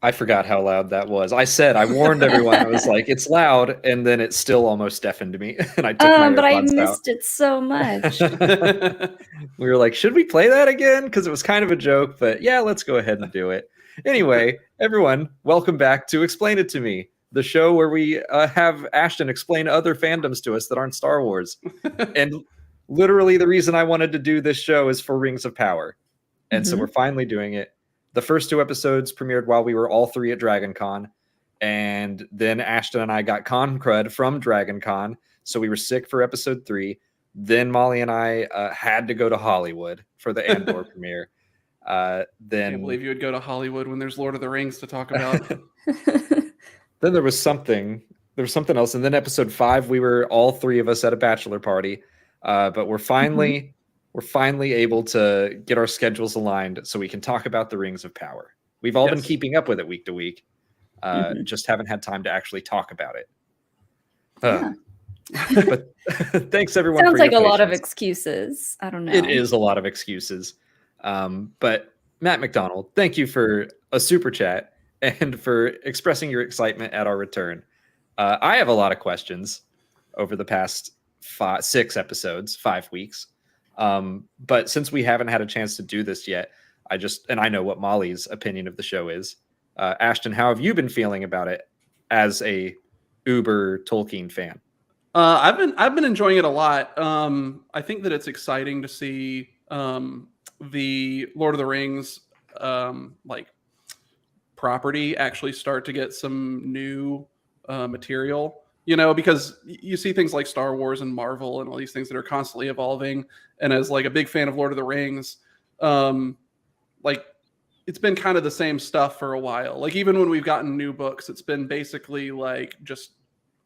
I forgot how loud that was. I warned everyone. I was like, it's loud, and then it still almost deafened me, and I took my But I AirPods out. missed it so much. We were like, should we play that again? Because it was kind of a joke, but yeah, let's go ahead and do it. Anyway, everyone, welcome back to Explain It to Me, the show where we have Ashton explain other fandoms to us that aren't Star Wars. And literally the reason I wanted to do this show is for Rings of Power. And so we're finally doing it. The first 2 episodes premiered while we were all 3 at Dragon Con. And then Ashton and I got con crud from Dragon Con. So we were sick for episode 3. Then Molly and I had to go to Hollywood for the Andor premiere. Then I can't believe you would go to Hollywood when there's Lord of the Rings to talk about. Then there was something else. And then episode 5, we were all 3 of us at a bachelor party. But we're finally able to get our schedules aligned so we can talk about the Rings of Power. We've all been keeping up with it week to week. Just haven't had time to actually talk about it. But thanks everyone. Sounds for like your a lot of patience. excuses. I don't know. It is a lot of excuses. But Matt McDonald, thank you for a super chat and for expressing your excitement at our return. I have a lot of questions over the past 6 episodes, 5 weeks. But since we haven't had a chance to do this yet, I know what Molly's opinion of the show is. Ashton, how have you been feeling about it as a uber Tolkien fan? I've been enjoying it a lot. I think that it's exciting to see the Lord of the Rings property actually start to get some new material. Because you see things like Star Wars and Marvel and all these things that are constantly evolving. And as a big fan of Lord of the Rings, it's been kind of the same stuff for a while. Even when we've gotten new books, it's been basically just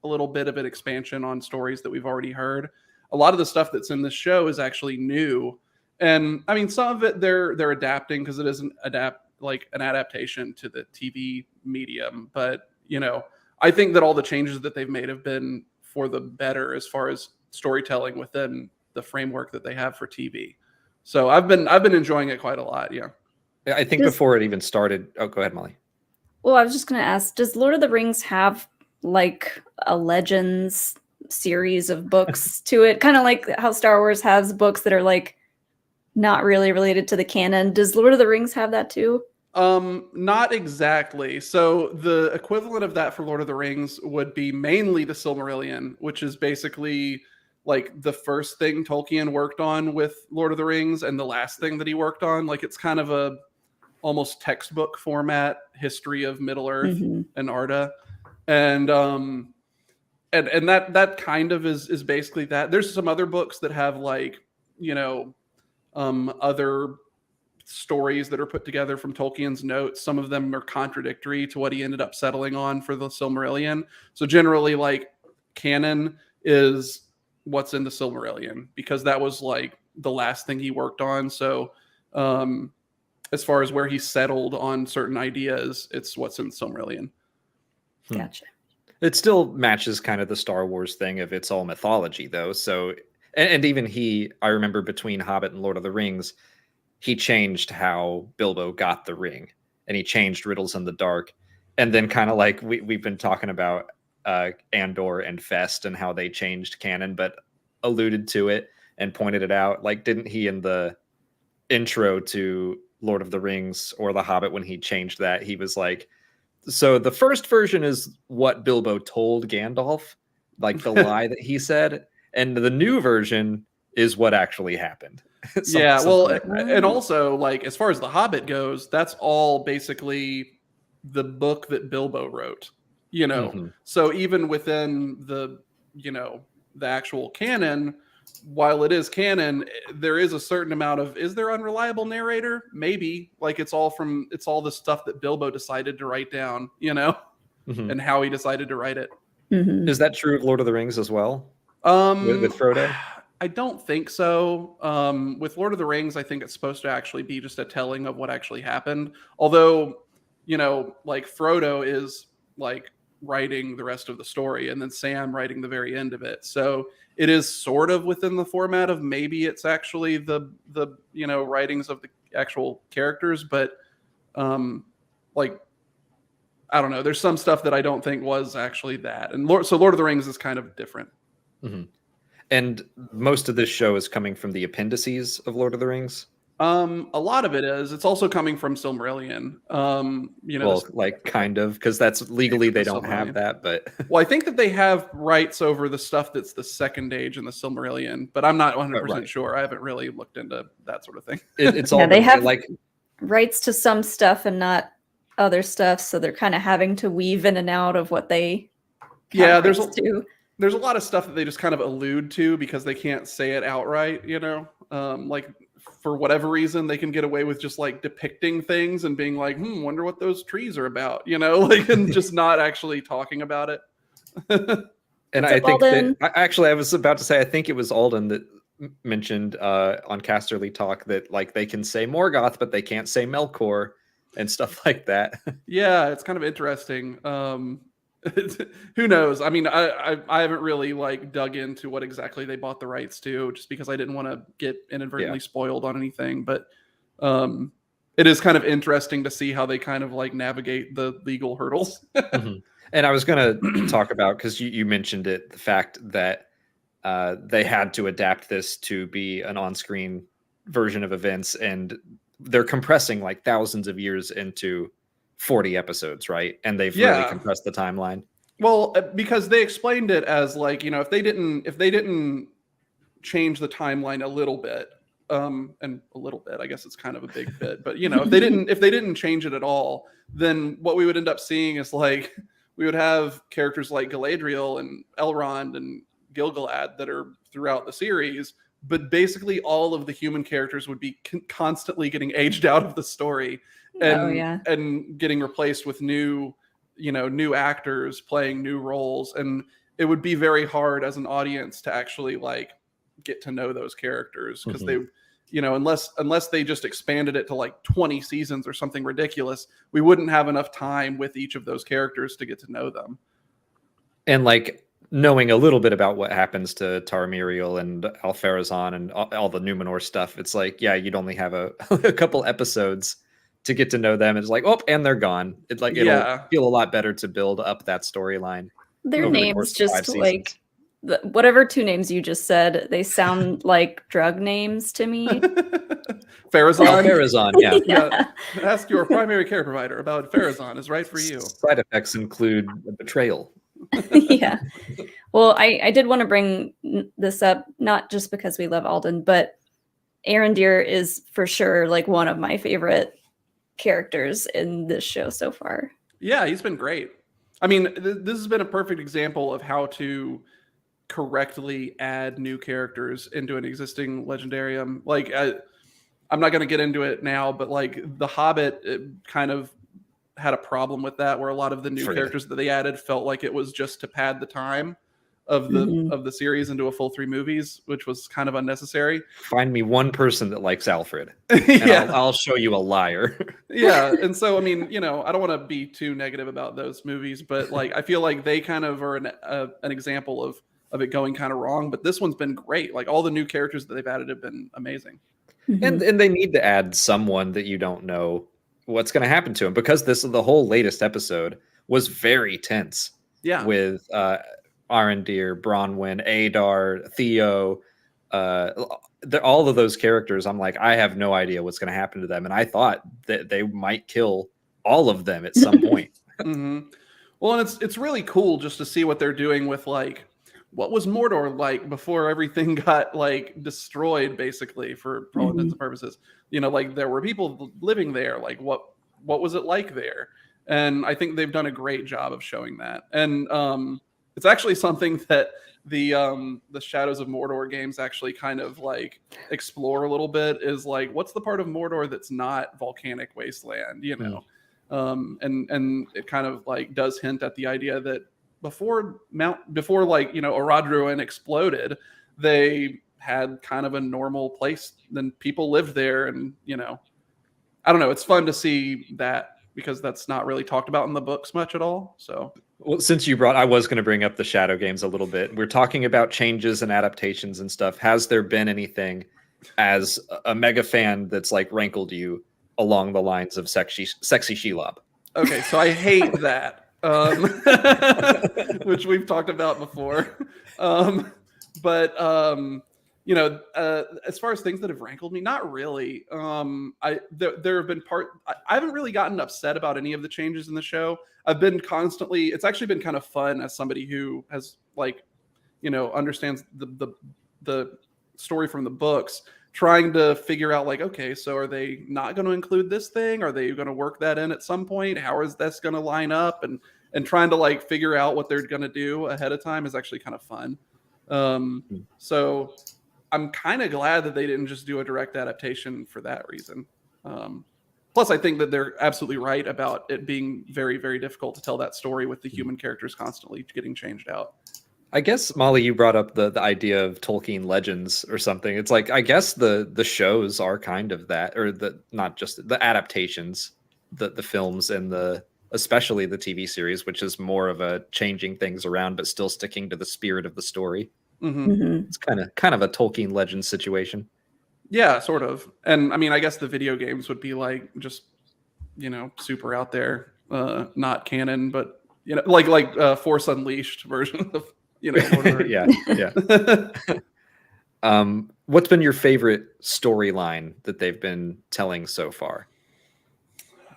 a little bit of an expansion on stories that we've already heard. A lot of the stuff that's in this show is actually new. And I mean, some of it they're adapting because it is an adaptation to the TV medium. But, I think that all the changes that they've made have been for the better as far as storytelling within the framework that they have for TV. So I've been enjoying it quite a lot. Yeah. I think before it even started. Oh, go ahead, Molly. Well, I was just going to ask, does Lord of the Rings have a Legends series of books to it? Kind of like how Star Wars has books that are not really related to the canon. Does Lord of the Rings have that too? Not exactly. So the equivalent of that for Lord of the Rings would be mainly the Silmarillion, which is basically the first thing Tolkien worked on with Lord of the Rings and the last thing that he worked on. It's kind of a almost textbook format history of Middle Earth and Arda. And that kind of is basically that. There's some other books that have other stories that are put together from Tolkien's notes. Some of them are contradictory to what he ended up settling on for the Silmarillion. So generally canon is what's in the Silmarillion because that was the last thing he worked on. So as far as where he settled on certain ideas, it's what's in the Silmarillion. Gotcha. It still matches kind of the Star Wars thing of it's all mythology though. So, and even I remember between Hobbit and Lord of the Rings, he changed how Bilbo got the ring and he changed Riddles in the Dark. And then kind of we've been talking about Andor and Fest and how they changed canon, but alluded to it and pointed it out. Didn't he in the intro to Lord of the Rings or The Hobbit, when he changed that, he was so the first version is what Bilbo told Gandalf, the lie that he said. And the new version is what actually happened. And also as far as The Hobbit goes, that's all basically the book that Bilbo wrote, So even within the actual canon, while it is canon, there is a certain amount of, is there unreliable narrator? Maybe it's all the stuff that Bilbo decided to write down, and how he decided to write it. Is that true of Lord of the Rings as well? With Frodo? I don't think so. With Lord of the Rings, I think it's supposed to actually be just a telling of what actually happened. Although, Frodo is writing the rest of the story and then Sam writing the very end of it. So it is sort of within the format of maybe it's actually the writings of the actual characters, but I don't know. There's some stuff that I don't think was actually that. And so Lord of the Rings is kind of different. Mm-hmm. And most of this show is coming from the appendices of Lord of the Rings. A lot of it is. It's also coming from Silmarillion. Well, like kind of, because that's legally they don't have that. But well, I think that they have rights over the stuff that's the Second Age in the Silmarillion, but I'm not 100% sure. I haven't really looked into that sort of thing. It's all they have like rights to some stuff and not other stuff, so they're kind of having to weave in and out of what they. There's a lot of stuff that they just kind of allude to because they can't say it outright. Like. For whatever reason, they can get away with just like depicting things and being like, wonder what those trees are about, like, and just not actually talking about it. And I think that, I was about to say, I think it was Alden that mentioned on Casterly Talk that like they can say Morgoth, but they can't say Melkor and stuff like that. Yeah, it's kind of interesting. Who knows? I mean, I haven't really like dug into what exactly they bought the rights to, just because I didn't want to get inadvertently spoiled on anything. But it is kind of interesting to see how they kind of like navigate the legal hurdles. Mm-hmm. And I was going to talk about, because you mentioned it, the fact that they had to adapt this to be an on-screen version of events, and they're compressing like thousands of years into 40 episodes, right? And they've really compressed the timeline. Well, because they explained it as like, if they didn't change the timeline a little bit, and a little bit, I guess it's kind of a big bit, but if they didn't change it at all, then what we would end up seeing is like we would have characters like Galadriel and Elrond and Gil-galad that are throughout the series, but basically all of the human characters would be constantly getting aged out of the story. And getting replaced with new actors playing new roles, and it would be very hard as an audience to actually like get to know those characters, because they, unless they just expanded it to like 20 seasons or something ridiculous, we wouldn't have enough time with each of those characters to get to know them. And like knowing a little bit about what happens to Taramiriel and Alfarazon and all the Numenor stuff, it's like, you'd only have a couple episodes to get to know them. It's like, and they're gone. It's like, it'll feel a lot better to build up that storyline. Their names just like whatever two names you just said, they sound like drug names to me. Farazon, yeah. Ask your primary care provider about Farazon is right for you. Side effects include betrayal. Yeah. Well, I did want to bring this up, not just because we love Alden, but Arondir is for sure like one of my favorite characters in this show so far. Yeah, he's been great. I mean, this has been a perfect example of how to correctly add new characters into an existing legendarium. Like, I'm not going to get into it now, but like The Hobbit kind of had a problem with that, where a lot of the new characters that they added felt like it was just to pad the time of the series into a full 3 movies, which was kind of unnecessary. Find me one person that likes Alfred, and I'll show you a liar. Yeah, and so I mean, I don't want to be too negative about those movies, but like I feel like they kind of are an example of it going kind of wrong. But this one's been great. Like all the new characters that they've added have been amazing. And they need to add someone that you don't know what's going to happen to him, because the whole latest episode was very tense. Yeah, with Arondir, Bronwyn, Adar, Theo, all of those characters. I'm like, I have no idea what's going to happen to them, and I thought that they might kill all of them at some point. Well, and it's really cool just to see what they're doing with like what was Mordor like before everything got like destroyed, basically, for all intents and purposes. Like there were people living there. Like what was it like there? And I think they've done a great job of showing that. And it's actually something that the Shadows of Mordor games actually kind of like explore a little bit, is like, what's the part of Mordor that's not volcanic wasteland, and it kind of like does hint at the idea that before Oradruin exploded, they had kind of a normal place, then people lived there, and I don't know, it's fun to see that, because that's not really talked about in the books much at all. So, well, since I was going to bring up the Shadow games a little bit. We're talking about changes and adaptations and stuff. Has there been anything as a mega fan that's like rankled you along the lines of Sexy Shelob? Okay, so I hate that, which we've talked about before. But as far as things that have rankled me, not really. There have been I haven't really gotten upset about any of the changes in the show. I've been constantly. It's actually been kind of fun as somebody who has understands the story from the books, trying to figure out like, okay, so are they not going to include this thing? Are they going to work that in at some point? How is this going to line up? And trying to like figure out what they're going to do ahead of time is actually kind of fun. So I'm kind of glad that they didn't just do a direct adaptation for that reason. Plus, I think that they're absolutely right about it being very, very difficult to tell that story with the human characters constantly getting changed out. I guess, Molly, you brought up the idea of Tolkien legends or something. It's like, I guess the shows are kind of that, or not just the adaptations, the films and especially the TV series, which is more of a changing things around, but still sticking to the spirit of the story. Mm-hmm. Mm-hmm. It's kind of a Tolkien legend situation. Yeah, sort of. And I mean, I guess the video games would be like just, super out there, not canon, but like Force Unleashed version of Mordor. Yeah. What's been your favorite storyline that they've been telling so far?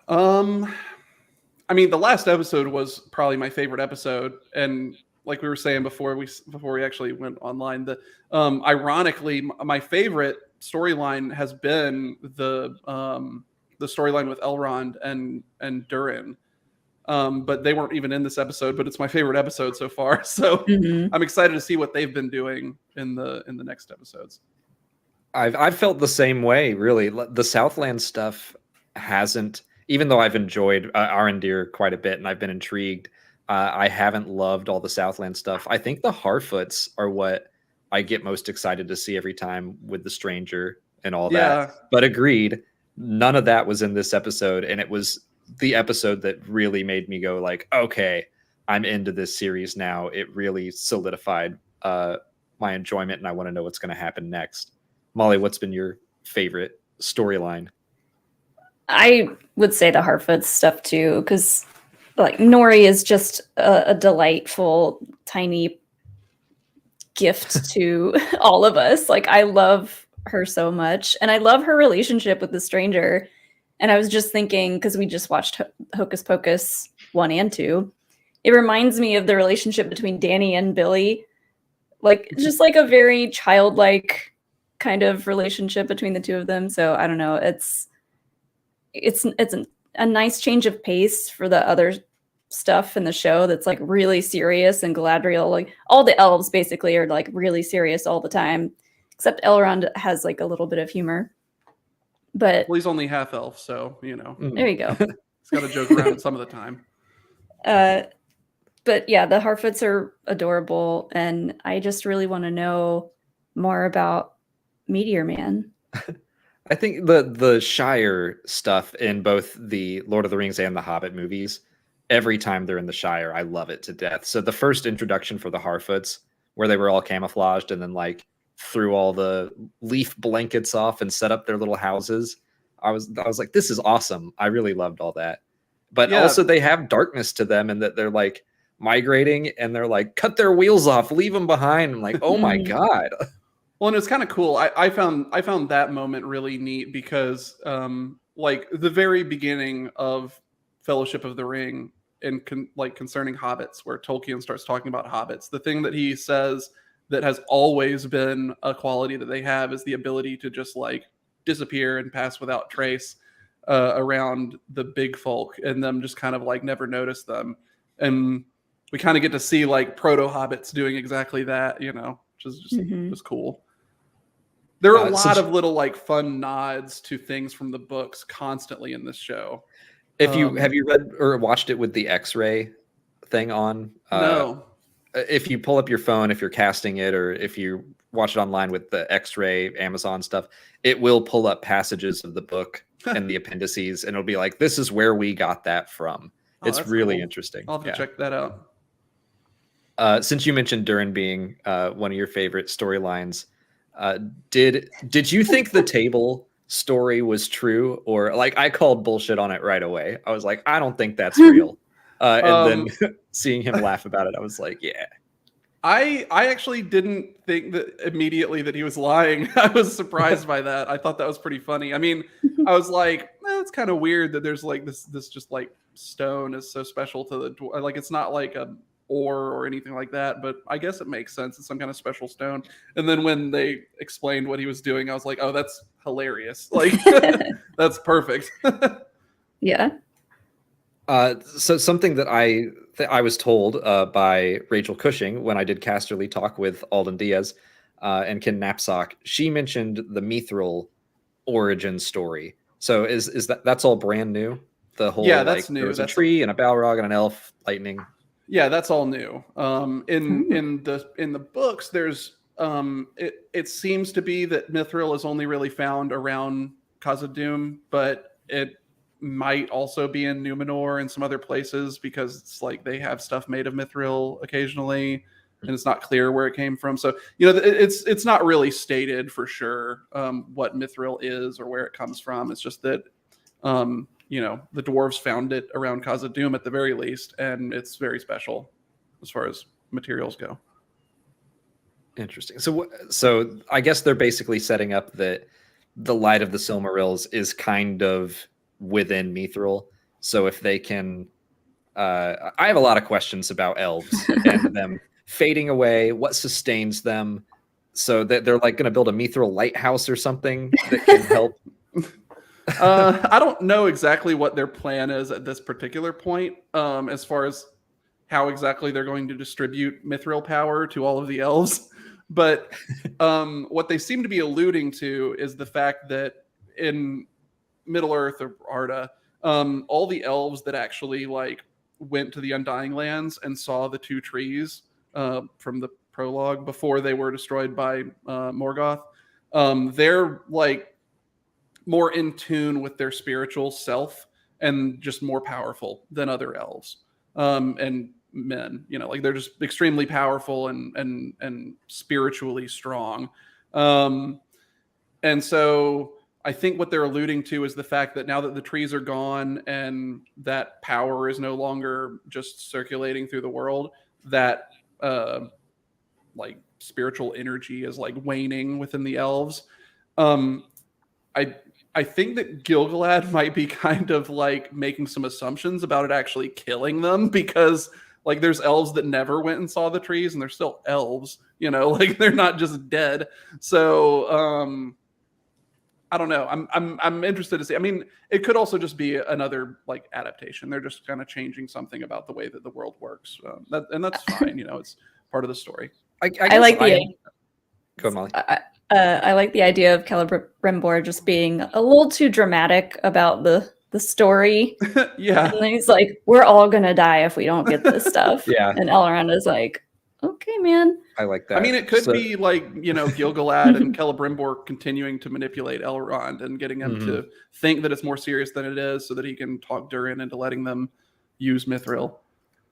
I mean, the last episode was probably my favorite episode, and like we were saying before we actually went online, ironically, my favorite storyline has been the storyline with Elrond and Durin. But they weren't even in this episode, but it's my favorite episode so far. So I'm excited to see what they've been doing in the next episodes. I've felt the same way, really. The Southland stuff hasn't, even though I've enjoyed Arondir quite a bit and I've been intrigued, I haven't loved all the Southland stuff. I think the Harfoots are what I get most excited to see every time with the Stranger and all that. But agreed, none of that was in this episode, and it was the episode that really made me go like, okay, I'm into this series now. It really solidified my enjoyment, and I want to know what's going to happen next. Molly, what's been your favorite storyline? I would say the Harfoot stuff too, because like Nori is just a delightful tiny gift to all of us. Like I love her so much, and I love her relationship with the Stranger. And I was just thinking, because we just watched Hocus Pocus 1 and 2, it reminds me of the relationship between Danny and Billy. Like, just like a very childlike kind of relationship between the two of them. So I don't know. It's a nice change of pace for the other stuff in the show that's like really serious, and Galadriel, like all the elves basically are like really serious all the time, except Elrond has like a little bit of humor. But well, he's only half elf, so there you go. He's got to joke around some of the time. But yeah, the Harfoots are adorable, and I just really want to know more about Meteor Man. I think the Shire stuff in both the Lord of the Rings and the Hobbit movies, every time they're in the Shire, I love it to death. So the first introduction for the Harfoots, where they were all camouflaged and then like threw all the leaf blankets off and set up their little houses, I was like, this is awesome. I really loved all that. But also they have darkness to them, and that they're like migrating, and they're like, cut their wheels off, leave them behind. I'm like, oh my God. Well, and it's kind of cool. I found that moment really neat because like the very beginning of Fellowship of the Ring and concerning hobbits, where Tolkien starts talking about hobbits, the thing that he says that has always been a quality that they have is the ability to just like disappear and pass without trace around the big folk, and them just kind of like never notice them. And we kind of get to see like proto hobbits doing exactly that, which is just was cool. There are a lot of little like fun nods to things from the books constantly in this show. Have you read or watched it with the X-ray thing on? No. If you pull up your phone, if you're casting it, or if you watch it online with the X-ray Amazon stuff, it will pull up passages of the book and the appendices, and it'll be like, this is where we got that from. It's really cool. Interesting. I'll have to check that out. Since you mentioned Durin being one of your favorite storylines, did you think the table story was true, or like I called bullshit on it right away. I was like, I don't think that's real. And then seeing him laugh about it, I was like, yeah. I actually didn't think that immediately that he was lying. I was surprised by that. I thought that was pretty funny. I mean, I was like, it's kind of weird that there's like this just like stone is so special to the like it's not like a ore or anything like that, but I guess it makes sense. It's some kind of special stone. And then when they explained what he was doing, I was like, oh, that's hilarious. Like that's perfect. Yeah. So something that I was told by Rachel Cushing when I did Casterly Talk with Alden Diaz and Ken Knapsack, she mentioned the Mithril origin story. So is that's all brand new? The whole that's like new. There's a tree and a Balrog and an elf lightning. Yeah, that's all new. In the books, there's it seems to be that Mithril is only really found around Khazad-dûm, but it might also be in Numenor and some other places because it's like they have stuff made of Mithril occasionally, and it's not clear where it came from. So it's not really stated for sure what Mithril is or where it comes from. It's just that the dwarves found it around Khazad-dûm at the very least, and it's very special as far as materials go. Interesting. So I guess they're basically setting up that the Light of the Silmarils is kind of within Mithril. So if they can, I have a lot of questions about elves and them fading away. What sustains them? So that they're like going to build a Mithril lighthouse or something that can help. I don't know exactly what their plan is at this particular point, as far as how exactly they're going to distribute Mithril power to all of the elves. But what they seem to be alluding to is the fact that in Middle Earth or Arda, all the elves that actually like went to the Undying Lands and saw the two trees from the prologue before they were destroyed by Morgoth, they're like more in tune with their spiritual self and just more powerful than other elves and men. Like they're just extremely powerful and spiritually strong. And so I think what they're alluding to is the fact that now that the trees are gone and that power is no longer just circulating through the world, that like spiritual energy is like waning within the elves. I think that Gil-galad might be kind of like making some assumptions about it actually killing them, because like there's elves that never went and saw the trees and they're still elves, like they're not just dead. So I don't know. I'm interested to see. I mean, it could also just be another like adaptation. They're just kind of changing something about the way that the world works. And that's fine. It's part of the story. I like the Go, Molly. I like the idea of Celebrimbor just being a little too dramatic about the story. Yeah. And then he's like, we're all going to die if we don't get this stuff. Yeah. And Elrond is like, okay, man. I like that. I mean, it could be like, Gil-galad and Celebrimbor continuing to manipulate Elrond and getting him to think that it's more serious than it is so that he can talk Durin into letting them use Mithril.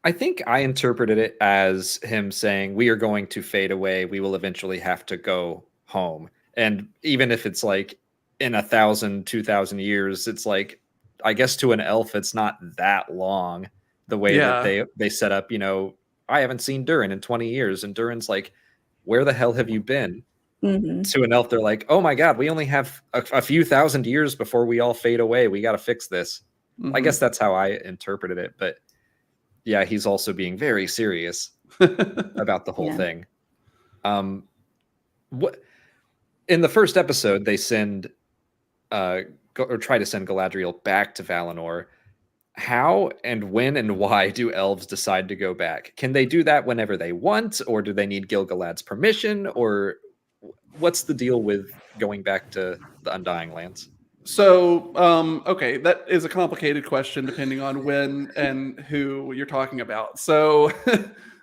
I think I interpreted it as him saying, we are going to fade away. We will eventually have to go home. And even if it's like in 1,000, 2,000 years, it's like, I guess to an elf, it's not that long the way that they set up, I haven't seen Durin in 20 years. And Durin's like, where the hell have you been? Mm-hmm. To an elf, they're like, oh my God, we only have a few thousand years before we all fade away. We got to fix this. I guess that's how I interpreted it. But yeah, he's also being very serious about the whole thing. What in the first episode, they send or try to send Galadriel back to Valinor. How and when and why do elves decide to go back? Can they do that whenever they want, or do they need Gil-galad's permission, or what's the deal with going back to the Undying Lands? So, okay, that is a complicated question depending on when and who you're talking about. So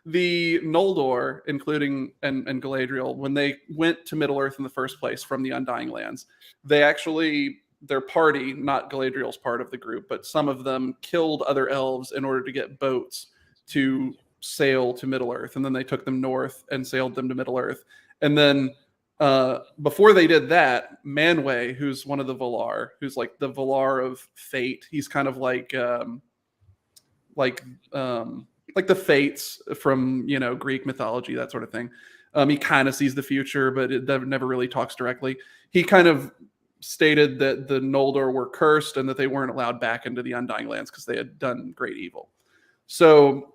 the Noldor, including and Galadriel, when they went to Middle-earth in the first place from the Undying Lands, they actually, their party, not Galadriel's part of the group, but some of them killed other elves in order to get boats to sail to Middle-earth. And then they took them north and sailed them to Middle-earth. And then before they did that, Manwë, who's one of the Valar, who's like the Valar of fate, he's kind of like the fates from, you know, Greek mythology, that sort of thing. He kind of sees the future, but it never really talks directly. He kind of stated that the Noldor were cursed and that they weren't allowed back into the Undying Lands because they had done great evil. So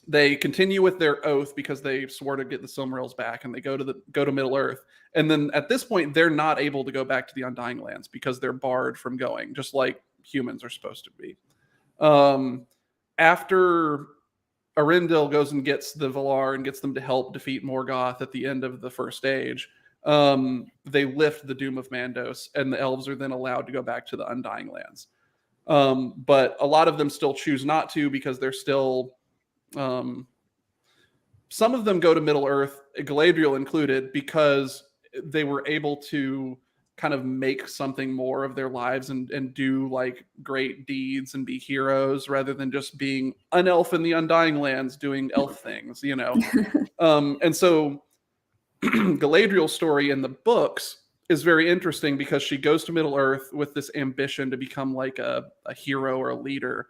they continue with their oath because they swore to get the Silmarils back, and they go to Middle Earth. And then at this point, they're not able to go back to the Undying Lands because they're barred from going, just like humans are supposed to be. After Arendelle goes and gets the Valar and gets them to help defeat Morgoth at the end of the First Age, they lift the Doom of Mandos, and the elves are then allowed to go back to the Undying Lands. But a lot of them still choose not to because they're still... some of them go to Middle Earth, Galadriel included, because they were able to kind of make something more of their lives and do like great deeds and be heroes rather than just being an elf in the Undying Lands doing elf things, you know. And so Galadriel's story in the books is very interesting because she goes to Middle Earth with this ambition to become like a hero or a leader.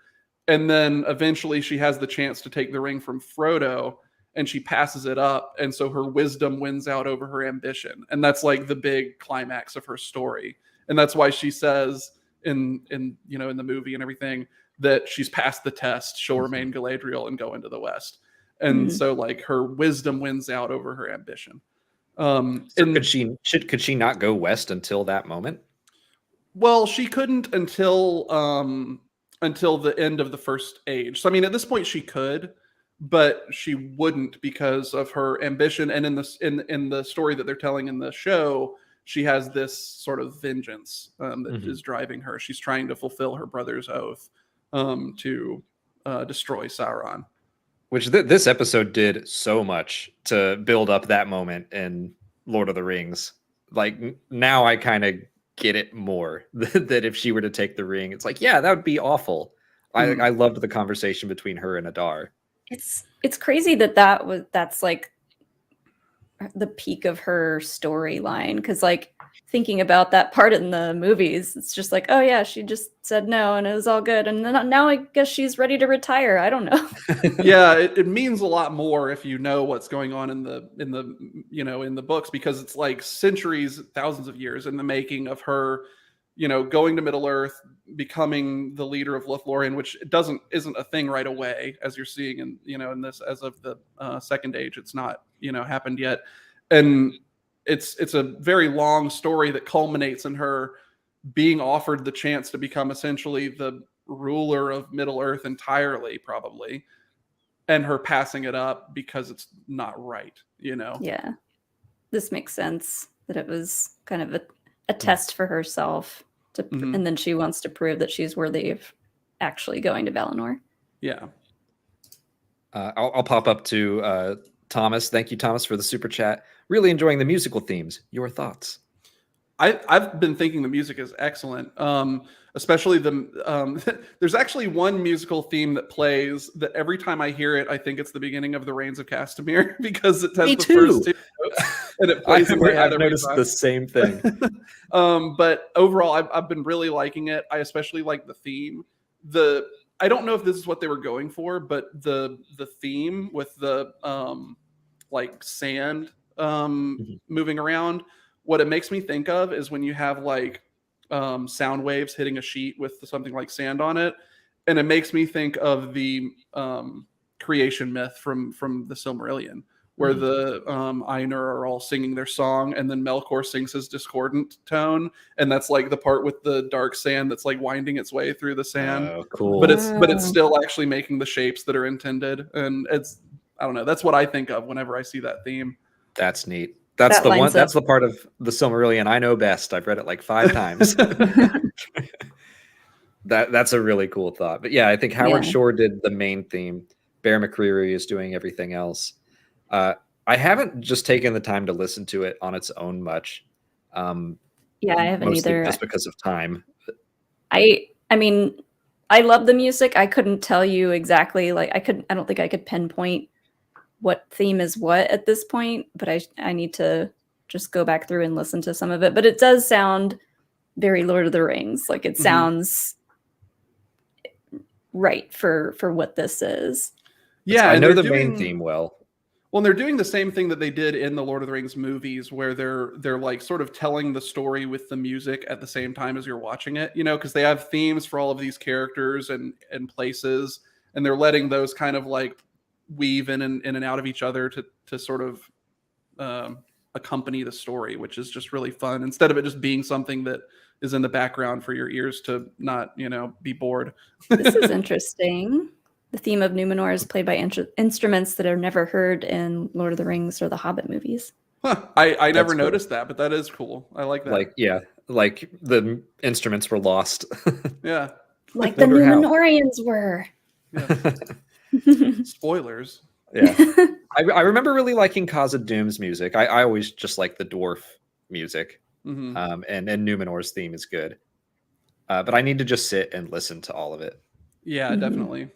And then eventually she has the chance to take the ring from Frodo, and she passes it up. And so her wisdom wins out over her ambition. And that's like the big climax of her story. And that's why she says in you know, in the movie and everything that she's passed the test, she'll remain Galadriel and go into the West. And so like her wisdom wins out over her ambition. So could she not go west until that moment? Well, she couldn't until the end of the First Age. So I mean, at this point she could, but she wouldn't because of her ambition. And in the story that they're telling in the show, she has this sort of vengeance that is driving her. She's trying to fulfill her brother's oath to destroy Sauron. Which this episode did so much to build up that moment in Lord of the Rings. Like now I kind of get it more that if she were to take the ring, it's like, yeah, that would be awful. I loved the conversation between her and Adar. It's crazy that's like the peak of her storyline, because like thinking about that part in the movies, it's just like, oh yeah, she just said no and it was all good, and then now I guess she's ready to retire. I don't know. Yeah, it means a lot more if you know what's going on in the you know, in the books, because it's like centuries, thousands of years in the making of her, you know, going to Middle Earth, becoming the leader of Lothlorien, which isn't a thing right away, as you're seeing in, you know, in this, as of the Second Age, it's not, you know, happened yet. And it's a very long story that culminates in her being offered the chance to become essentially the ruler of Middle Earth entirely, probably, and her passing it up because it's not right, you know? Yeah. This makes sense that it was kind of a test for herself to, and then she wants to prove that she's worthy of actually going to Valinor. Yeah. I'll pop up to Thomas. Thank you, Thomas, for the super chat. Really enjoying the musical themes. Your thoughts? I've been thinking the music is excellent. Especially there's actually one musical theme that plays that every time I hear it, I think it's the beginning of the Rains of Castamere because it has first two notes and it plays in my head. I've noticed the same thing. But overall, I've been really liking it. I especially like the theme. I don't know if this is what they were going for, but the theme with the like sand moving around, what it makes me think of is when you have like sound waves hitting a sheet with something like sand on it, and it makes me think of the creation myth from the Silmarillion, where the Ainur are all singing their song, and then Melkor sings his discordant tone, and that's like the part with the dark sand that's like winding its way through the sand. Oh, cool! But it's still actually making the shapes that are intended, and I don't know. That's what I think of whenever I see that theme. That's neat. That's the one. That's the part of the Silmarillion I know best. I've read it like 5 times. That's a really cool thought. But yeah, I think Howard Shore did the main theme. Bear McCreary is doing everything else. I haven't just taken the time to listen to it on its own much. Yeah, I haven't either. Just because of time. I mean, I love the music. I couldn't tell you exactly. Like I don't think I could pinpoint what theme is what at this point, but I need to just go back through and listen to some of it. But it does sound very Lord of the Rings. Like it sounds right for what this is. Yeah, I know the main theme well. Well, they're doing the same thing that they did in the Lord of the Rings movies, where they're like sort of telling the story with the music at the same time as you're watching it, you know, because they have themes for all of these characters and places, and they're letting those kind of like weave in and out of each other to sort of accompany the story, which is just really fun, instead of it just being something that is in the background for your ears to not, you know, be bored. This is interesting. The theme of Numenor is played by instruments that are never heard in Lord of the Rings or the Hobbit movies. Huh. I never cool. noticed that, but that is cool. I like that. Like, yeah, like the instruments were lost. Yeah. Like the Numenorians were. Yeah. Spoilers. Yeah. I remember really liking Khazad-dûm's music. I always just like the dwarf music. Mm-hmm. And Numenor's theme is good. But I need to just sit and listen to all of it. Yeah, definitely.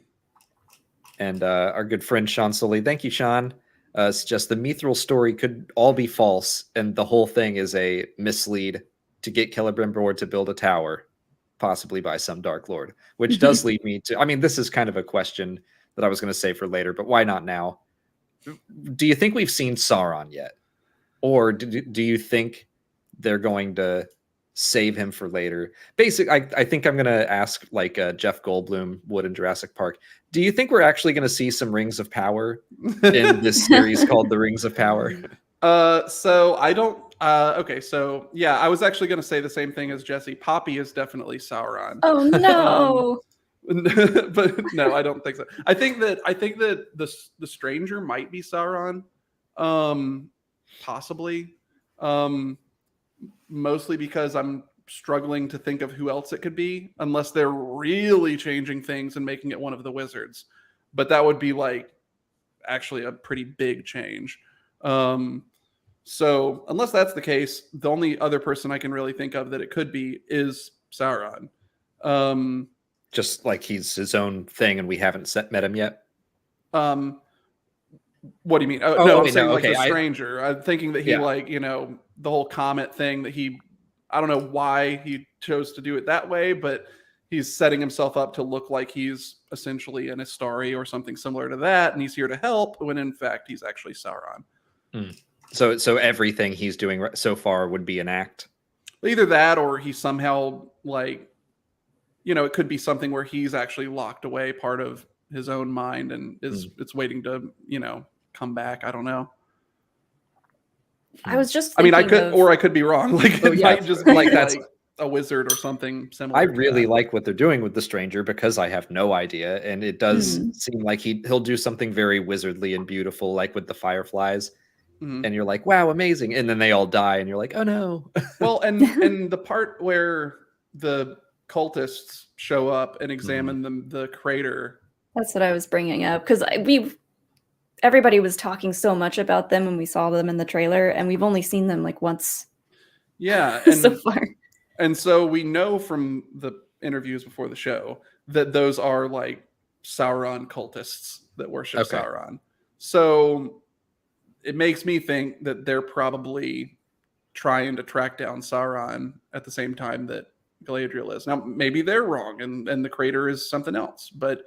And our good friend Sean Sully, thank you, Sean. Suggests the Mithril story could all be false, and the whole thing is a mislead to get Celebrimbor to build a tower, possibly by some Dark Lord. Which does lead me to, I mean, this is kind of a question that I was going to say for later, but why not now? Do you think we've seen Sauron yet? Or do you think they're going to save him for later? I think I'm going to ask like Jeff Goldblum would in Jurassic Park. Do you think we're actually going to see some Rings of Power in this series called The Rings of Power? So I don't. Okay, so yeah, I was actually going to say the same thing as Jesse. Poppy is definitely Sauron. Oh no! But no, I don't think so. I think that the stranger might be Sauron, possibly, mostly because I'm struggling to think of who else it could be, unless they're really changing things and making it one of the wizards. But that would be like actually a pretty big change. So unless that's the case, the only other person I can really think of that it could be is Sauron. Just like he's his own thing and we haven't met him yet? What do you mean? I'm saying like the stranger. I'm thinking that he like, you know, the whole comet thing that I don't know why he chose to do it that way, but he's setting himself up to look like he's essentially an Astari or something similar to that, and he's here to help, when in fact he's actually Sauron. So everything he's doing so far would be an act? Either that, or he somehow, like, you know, it could be something where he's actually locked away part of his own mind and it's waiting to, you know, come back. I don't know. I was just I could be wrong. Like, might just be like that's like a wizard or something similar. I really like what they're doing with the stranger, because I have no idea, and it does seem like he'll do something very wizardly and beautiful, like with the fireflies. And you're like, wow, amazing. And then they all die, and you're like, oh no. Well, and the part where the cultists show up and examine the crater. That's what I was bringing up, because everybody was talking so much about them when we saw them in the trailer, and we've only seen them like once. Yeah, and, so far. And so we know from the interviews before the show that those are like Sauron cultists that worship Sauron. So it makes me think that they're probably trying to track down Sauron at the same time that Galadriel is. Now, maybe they're wrong and the crater is something else, but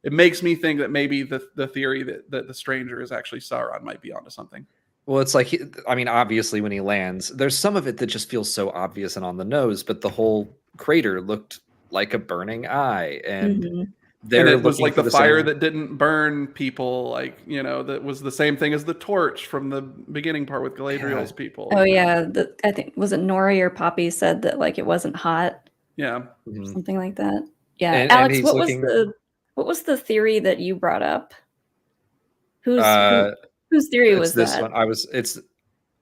it makes me think that maybe the theory that the stranger is actually Sauron might be onto something. Well, it's like, I mean, obviously when he lands, there's some of it that just feels so obvious and on the nose, but the whole crater looked like a burning eye. And it was like the fire that didn't burn people, like, you know, that was the same thing as the torch from the beginning part with Galadriel's people. Oh yeah, I think, was it Nori or Poppy said that like it wasn't hot? Yeah, something like that. Yeah, and Alex, what was the theory that you brought up? Whose theory was this that? One.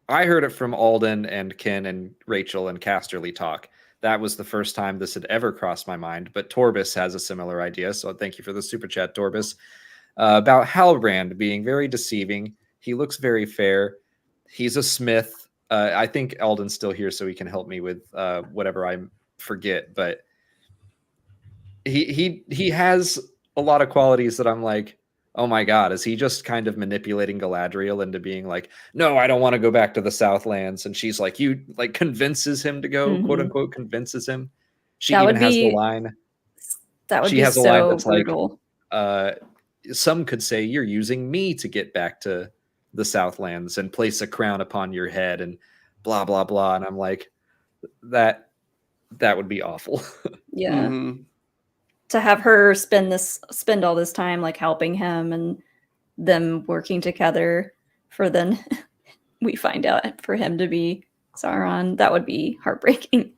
I heard it from Alden and Ken and Rachel and Casterly talk. That was the first time this had ever crossed my mind, but Torbis has a similar idea. So thank you for the super chat, Torbis. About Halbrand being very deceiving. He looks very fair. He's a smith. I think Alden's still here, so he can help me with whatever I forget. But he has a lot of qualities that I'm like, oh my God, is he just kind of manipulating Galadriel into being like, no, I don't want to go back to the Southlands? And she's like, you like convinces him to go, quote Mhm. unquote, convinces him. She That even would has the be line. that would She be has a line so that's like, brutal. some could say you're using me to get back to the Southlands and place a crown upon your head and blah, blah, blah. And I'm like, that would be awful. Yeah. Mhm. To have her spend all this time like helping him and them working together for then we find out for him to be Sauron, that would be heartbreaking.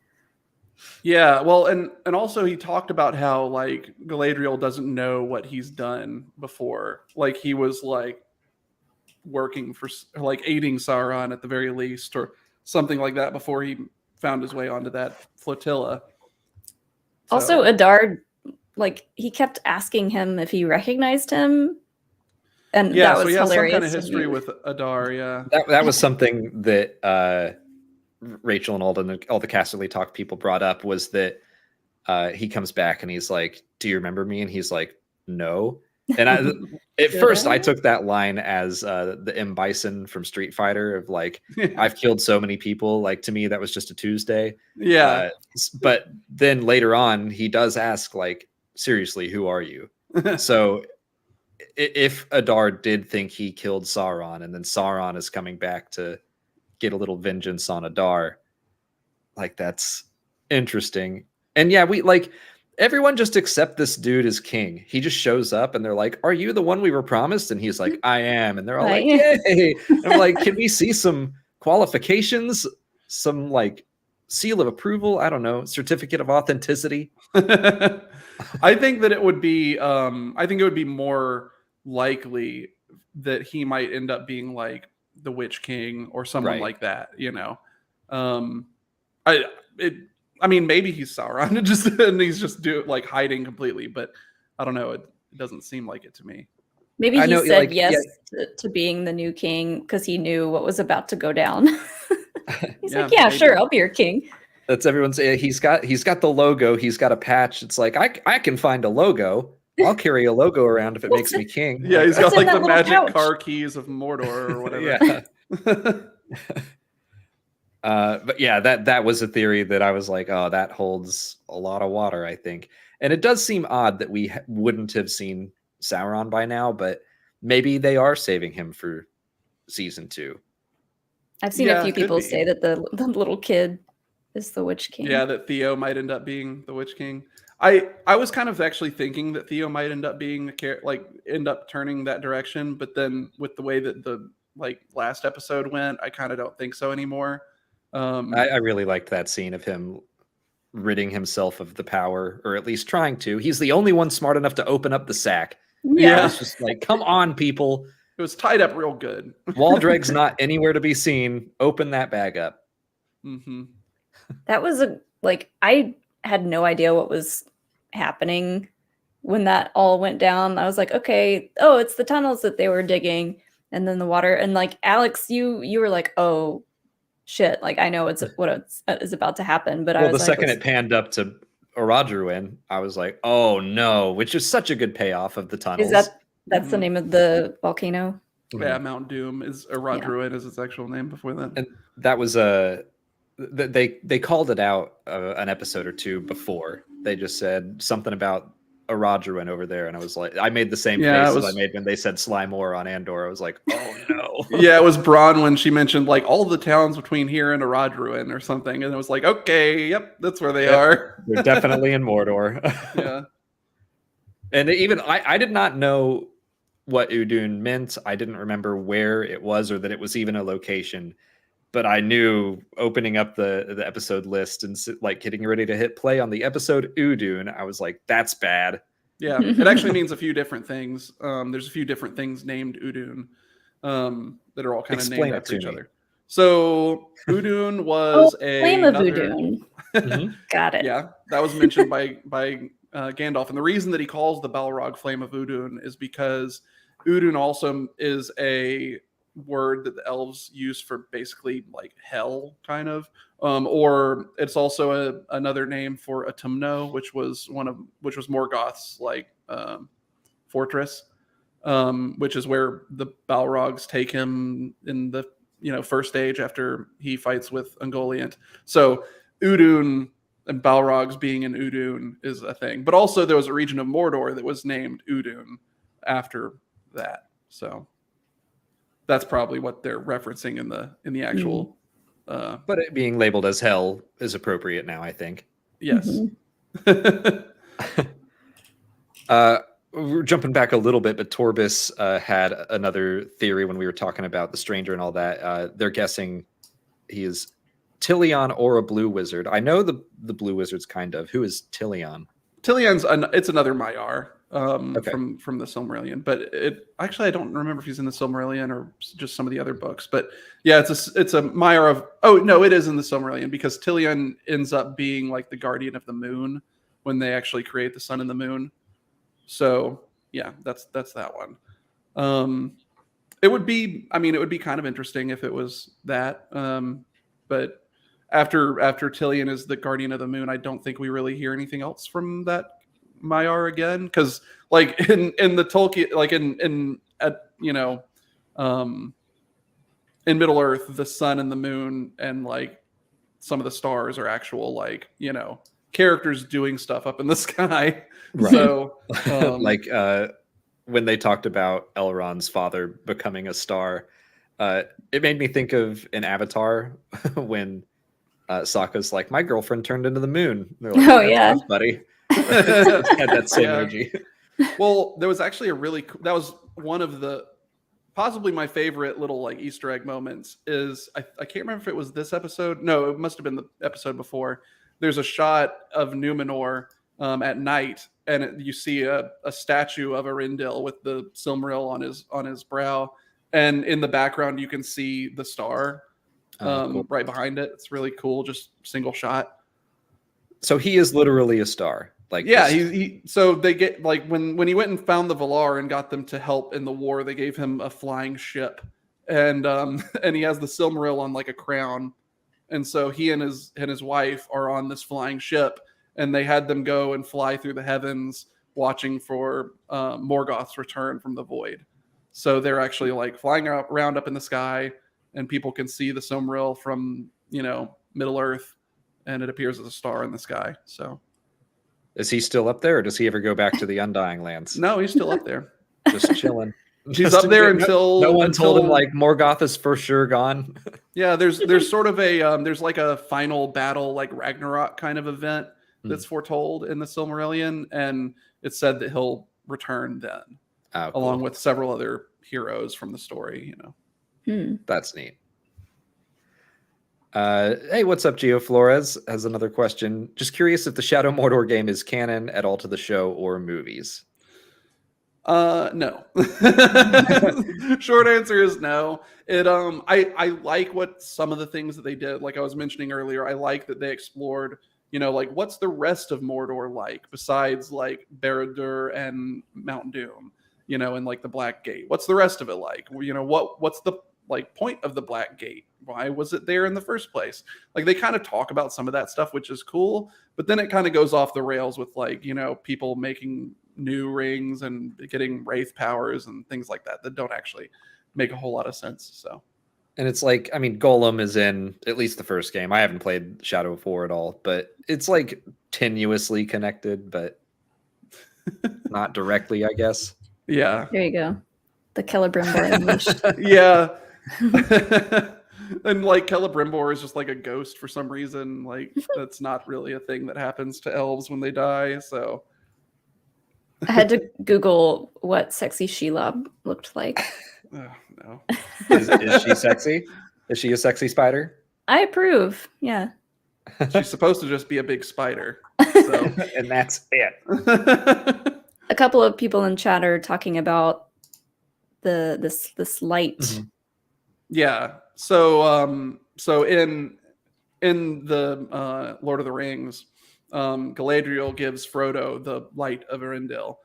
Yeah, well, and also he talked about how like Galadriel doesn't know what he's done before. Like he was like working for like aiding Sauron at the very least, or something like that before he found his way onto that flotilla. Also, So, Adar, like he kept asking him if he recognized him, and yeah, that so was he has some hilarious. kind of to history me. with Adar. Yeah, That was something that Rachel and all the Casterly Talk people brought up, was that he comes back and he's like, do you remember me? And he's like, no. And at first I took that line as the M. Bison from Street Fighter of like, I've killed so many people. Like to me, that was just a Tuesday. yeah. But then later on, he does ask like, seriously, who are you? So if Adar did think he killed Sauron and then Sauron is coming back to get a little vengeance on Adar, like that's interesting. And yeah, we like everyone just accept this dude as king. He just shows up and they're like, are you the one we were promised? And he's like, I am. And they're all like, yay. And I'm like, can we see some qualifications? Some like seal of approval? I don't know, certificate of authenticity. I think that it would be I think it would be more likely that he might end up being like the Witch King or someone Right. like that, you know. I mean maybe he's Sauron and he's just like hiding completely, but I don't know, it doesn't seem like it to me. Maybe I he know, said like, yes yeah. to being the new king because he knew what was about to go down. He's Yeah, like, yeah, maybe. sure, I'll be your king. That's everyone's. He's got the logo. He's got a patch. It's like I can find a logo. I'll carry a logo around if it makes me king. Yeah, Like, he's got in like that the little magic pouch. car keys of Mordor or whatever. yeah. But yeah, that was a theory that I was like, oh, that holds a lot of water, I think. And it does seem odd that we wouldn't have seen Sauron by now, but maybe they are saving him for season 2. I've seen Yeah, a few could people be. say that the little kid is the Witch King. Yeah, that Theo might end up being the Witch King. I was kind of actually thinking that Theo might end up being end up turning that direction, but then with the way that the like last episode went, I kind of don't think so anymore. I really liked that scene of him ridding himself of the power, or at least trying to. He's the only one smart enough to open up the sack. Yeah. It's just like, come on, people. It was tied up real good. Waldreg's not anywhere to be seen. Open that bag up. Mm-hmm. That was I had no idea what was happening when that all went down. I was like, okay, oh, it's the tunnels that they were digging, and then the water. And like Alex, you were like, oh shit, like I know what is about to happen. But Well, I was the second it panned up to Orodruin, I was like, oh no, which is such a good payoff of the tunnels. That's the name of the volcano? Yeah, Mount Doom is Orodruin is its actual name before that. And that was they called it out an episode or two before. They just said something about Orodruin over there, and I was like, I made the same face as I made when they said Slimore on Andor. I was like, oh no. Yeah, it was Braun when she mentioned like all the towns between here and Orodruin or something, and it was like, okay, yep, that's where they are. They're definitely in Mordor. Yeah. And even I did not know what Udun meant. I didn't remember where it was or that it was even a location. But I knew opening up the episode list and like getting ready to hit play on the episode Udun, I was like, that's bad. Yeah, it actually means a few different things. There's a few different things named Udun that are all kind of named after each other. So Udun was Flame of Udun. Got it. Yeah, that was mentioned by Gandalf. And the reason that he calls the Balrog Flame of Udun is because Udun also is a word that the elves use for basically like hell, kind of, or it's also another name for Autumno, which was Morgoth's like fortress. which is where the Balrogs take him in the first age after he fights with Ungoliant. So Udun and Balrogs being in Udun is a thing. But also there was a region of Mordor that was named Udun after that. So that's probably what they're referencing in the actual. But it being labeled as hell is appropriate now, I think. Yes. We're jumping back a little bit, but Torbis had another theory when we were talking about the stranger and all that. They're guessing he is Tilion or a blue wizard. I know the blue wizards kind of. Who is Tilion? Tilion's it's another Maiar Okay. from the Silmarillion, but it actually I don't remember if he's in the Silmarillion or just some of the other books. But yeah, it's a Maiar of it is in the Silmarillion because Tilion ends up being like the guardian of the moon when they actually create the sun and the moon. So yeah, that's that one. It would be kind of interesting if it was that. But after Tilion is the guardian of the moon, I don't think we really hear anything else from that Maiar again. Because like in the Tolkien, like in Middle Earth, the sun and the moon and like some of the stars are actual characters doing stuff up in the sky. Right. So when they talked about Elrond's father becoming a star, it made me think of an Avatar when Sokka's like, my girlfriend turned into the moon. They're like, Oh, yeah. tough, buddy. It had that same Yeah. energy. Well, there was actually that was one of the possibly my favorite little like Easter egg moments is I can't remember if it was this episode. No, it must have been the episode before. There's a shot of Numenor at night, and you see a statue of Arendelle with the Silmaril on his brow, and in the background you can see the star Cool. right behind it. It's really cool, just single shot. So he is literally a star. Like Yeah, this- so they get like when he went and found the Valar and got them to help in the war, they gave him a flying ship, and he has the Silmaril on like a crown, and so he and his wife are on this flying ship, and they had them go and fly through the heavens, watching for Morgoth's return from the void. So they're actually like flying around up in the sky, and people can see the Silmaril from Middle Earth, and it appears as a star in the sky. So. Is he still up there, or does he ever go back to the Undying Lands? No, he's still up there. Just chilling. He's up there until no one told him like Morgoth is for sure gone. Yeah, there's sort of a there's like a final battle like Ragnarok kind of event that's foretold in the Silmarillion, and it's said that he'll return then, Cool. along with several other heroes from the story. That's neat. Hey, what's up, Geo Flores? Has another question. Just curious if the Shadow Mordor game is canon at all to the show or movies. No. Short answer is no. It I like what some of the things that they did, like I was mentioning earlier. I like that they explored, like what's the rest of Mordor like besides like Barad-dûr and Mount Doom, and like the Black Gate. What's the rest of it like? What's the like point of the Black Gate? Why was it there in the first place? Like they kind of talk about some of that stuff, which is cool, but then it kind of goes off the rails with like, people making new rings and getting wraith powers and things like that don't actually make a whole lot of sense. So, and it's like, I mean, Golem is in at least the first game. I haven't played Shadow of War at all, but it's like tenuously connected, but not directly, I guess. Yeah. There you go. The Celebrimbor unleashed. Yeah. And like Celebrimbor is just like a ghost for some reason. Like that's not really a thing that happens to elves when they die. So I had to Google what sexy Shelob looked like. oh, no. Is she sexy? Is she a sexy spider? I approve. Yeah. She's supposed to just be a big spider. So. And that's it. A couple of people in chat are talking about this light. Mm-hmm. Yeah. So in the Lord of the Rings, Galadriel gives Frodo the light of Arendelle,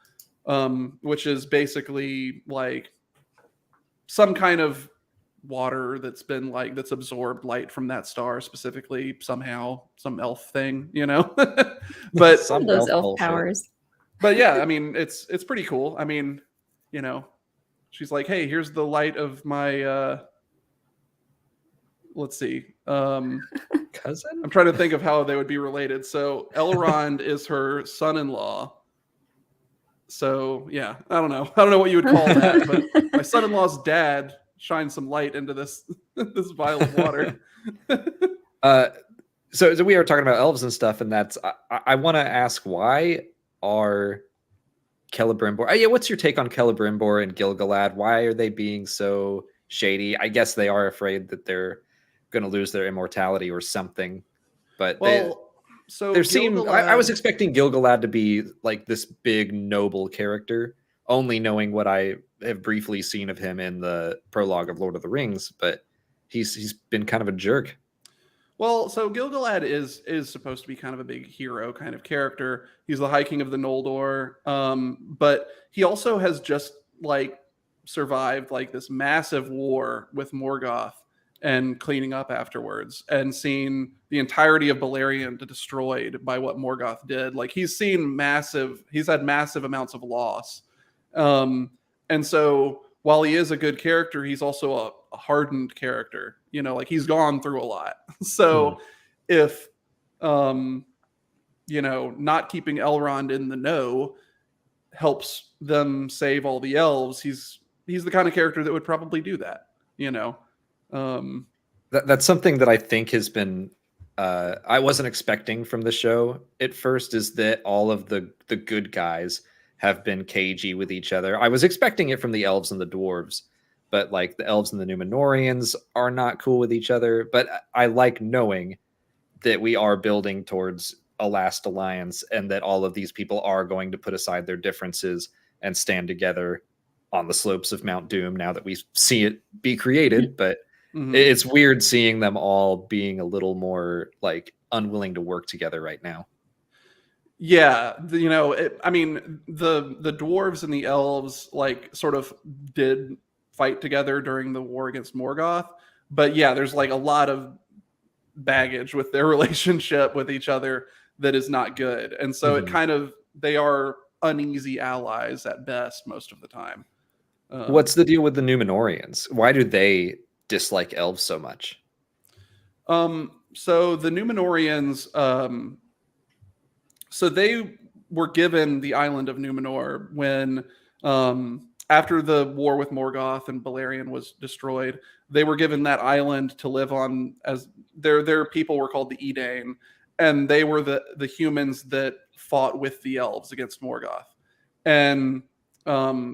which is basically like some kind of water that's absorbed light from that star specifically somehow, some elf thing, but Some of those elf powers. But yeah, I mean, it's pretty cool. I mean, she's like, hey, here's the light of my let's see. Cousin? I'm trying to think of how they would be related. So Elrond is her son-in-law. So yeah, I don't know what you would call that, but my son-in-law's dad shines some light into this this vial of water. So we are talking about elves and stuff, and that's I want to ask, why are Celebrimbor? What's your take on Celebrimbor and Gil-galad? Why are they being so shady? I guess they are afraid that they're going to lose their immortality or something. But there seemed I was expecting Gil-galad to be like this big noble character, only knowing what I have briefly seen of him in the prologue of Lord of the Rings. But he's been kind of a jerk. Well, so Gil-galad is supposed to be kind of a big hero kind of character. He's the High King of the Noldor, but he also has just like survived like this massive war with Morgoth and cleaning up afterwards, and seen the entirety of Beleriand destroyed by what Morgoth did. Like he's had massive amounts of loss, and so while he is a good character, he's also a hardened character. You know, like he's gone through a lot. So if, not keeping Elrond in the know helps them save all the elves, he's the kind of character that would probably do that, That's something that I think has been, I wasn't expecting from the show at first, is that all of the good guys have been cagey with each other. I was expecting it from the elves and the dwarves, but like the elves and the Numenorians are not cool with each other. But I like knowing that we are building towards a last alliance, and that all of these people are going to put aside their differences and stand together on the slopes of Mount Doom now that we see it be created. But it's weird seeing them all being a little more like unwilling to work together right now. Yeah, the dwarves and the elves like sort of did fight together during the war against Morgoth, but yeah, there's like a lot of baggage with their relationship with each other that is not good, and so it kind of, they are uneasy allies at best most of the time. What's the deal with the Numenorians? Why do they dislike elves so much? So the Numenorians, so they were given the island of Numenor when, after the war with Morgoth and Beleriand was destroyed, they were given that island to live on. As their people were called the Edain, and they were the humans that fought with the elves against Morgoth. And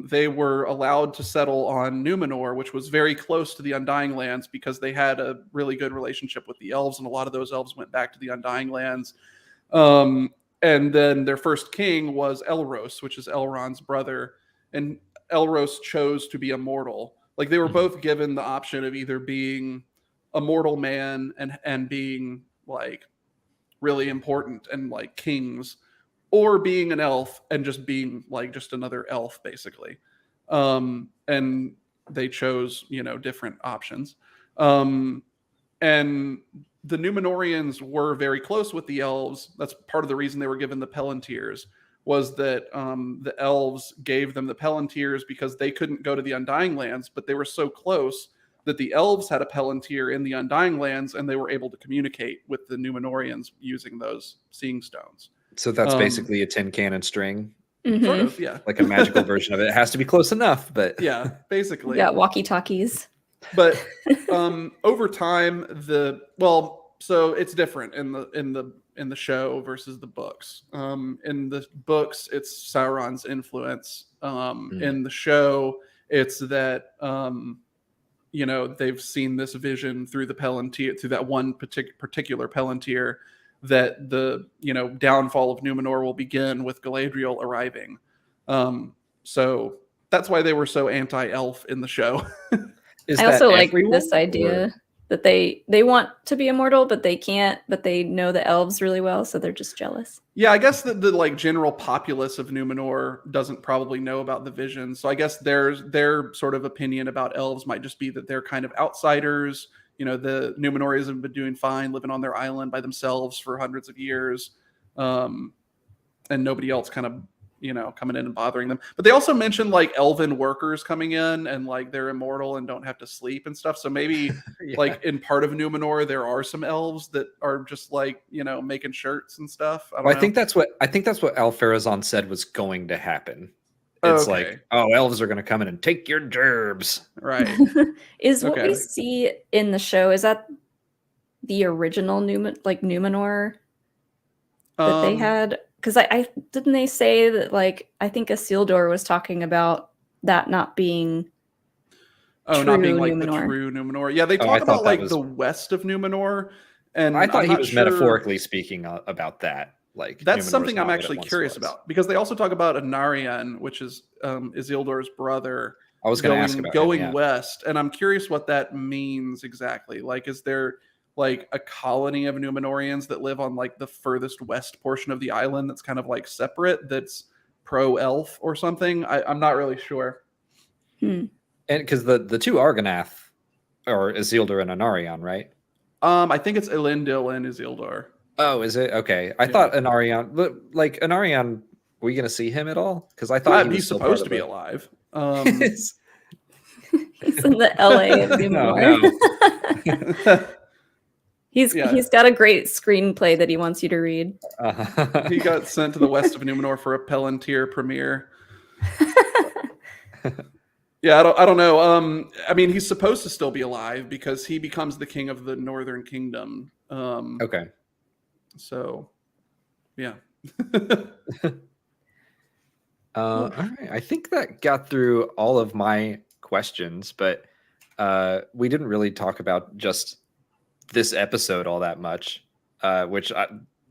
they were allowed to settle on Numenor, which was very close to the Undying Lands, because they had a really good relationship with the elves, and a lot of those elves went back to the Undying Lands. And then their first king was Elros, which is Elrond's brother, and Elros chose to be immortal. Like they were both given the option of either being a mortal man and being like really important and like kings, or being an elf and just being like just another elf basically. And they chose, different options. And the Numenorians were very close with the elves. That's part of the reason they were given the Palantirs, was that the elves gave them the Palantirs because they couldn't go to the Undying Lands, but they were so close that the elves had a Palantir in the Undying Lands, and they were able to communicate with the Numenorians using those seeing stones. So that's basically a tin can and string. Sort of, yeah. Like a magical version of it. It has to be close enough, but yeah, basically. Yeah, walkie-talkies. But over time, so it's different in the show versus the books. In the books, it's Sauron's influence. In the show, it's that they've seen this vision through the Palantir, through that one particular Palantir, that the downfall of Numenor will begin with Galadriel arriving. So that's why they were so anti-elf in the show. I also like this idea that they want to be immortal, but they can't, but they know the elves really well, so they're just jealous. Yeah, I guess the like general populace of Numenor doesn't probably know about the vision. So I guess their sort of opinion about elves might just be that they're kind of outsiders. The Numenorians have been doing fine, living on their island by themselves for hundreds of years. And nobody else kind of, coming in and bothering them. But they also mentioned like elven workers coming in and like they're immortal and don't have to sleep and stuff. So maybe like in part of Numenor there are some elves that are just like making shirts and stuff. I think that's what Alfarazon said was going to happen. It's like, elves are going to come in and take your gerbs. Right. Is what we see in the show, is that the original Numenor that they had? Because I didn't they say that, like, I think Isildur was talking about that not being not being like Numenor. The true Numenor. Yeah, they talk about like the west of Numenor. And I thought he was metaphorically speaking about that. Like that's something I'm actually curious about, because they also talk about Anarion, which is Isildur's brother. I was going to ask about going west, and I'm curious what that means exactly. Like, is there like a colony of Numenorians that live on like the furthest west portion of the island that's kind of like separate, that's pro-elf or something? I'm not really sure. And because the two Argonath are Isildur and Anarion, right? I think it's Elendil and Isildur. Oh, is it? Okay. I thought Anarion, like Anarion, were you going to see him at all? Because I thought he's supposed to be alive. He's in the LA of Numenor. No. He's got a great screenplay that he wants you to read. He got sent to the west of Numenor for a Palantir premiere. Yeah, I don't know. I mean, he's supposed to still be alive because he becomes the king of the Northern Kingdom. Okay. So, yeah. All right. I think that got through all of my questions, but we didn't really talk about just this episode all that much, which,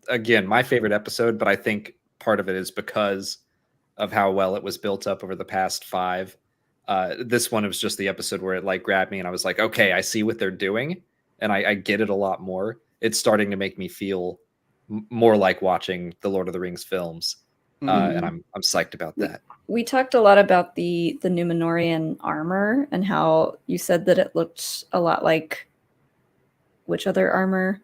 again, my favorite episode, but I think part of it is because of how well it was built up over the past 5. This one was just the episode where it like grabbed me and I was like, okay, I see what they're doing and I get it a lot more. It's starting to make me feel more like watching the Lord of the Rings films. And I'm psyched about that. We talked a lot about the Numenorian armor and how you said that it looked a lot like which other armor?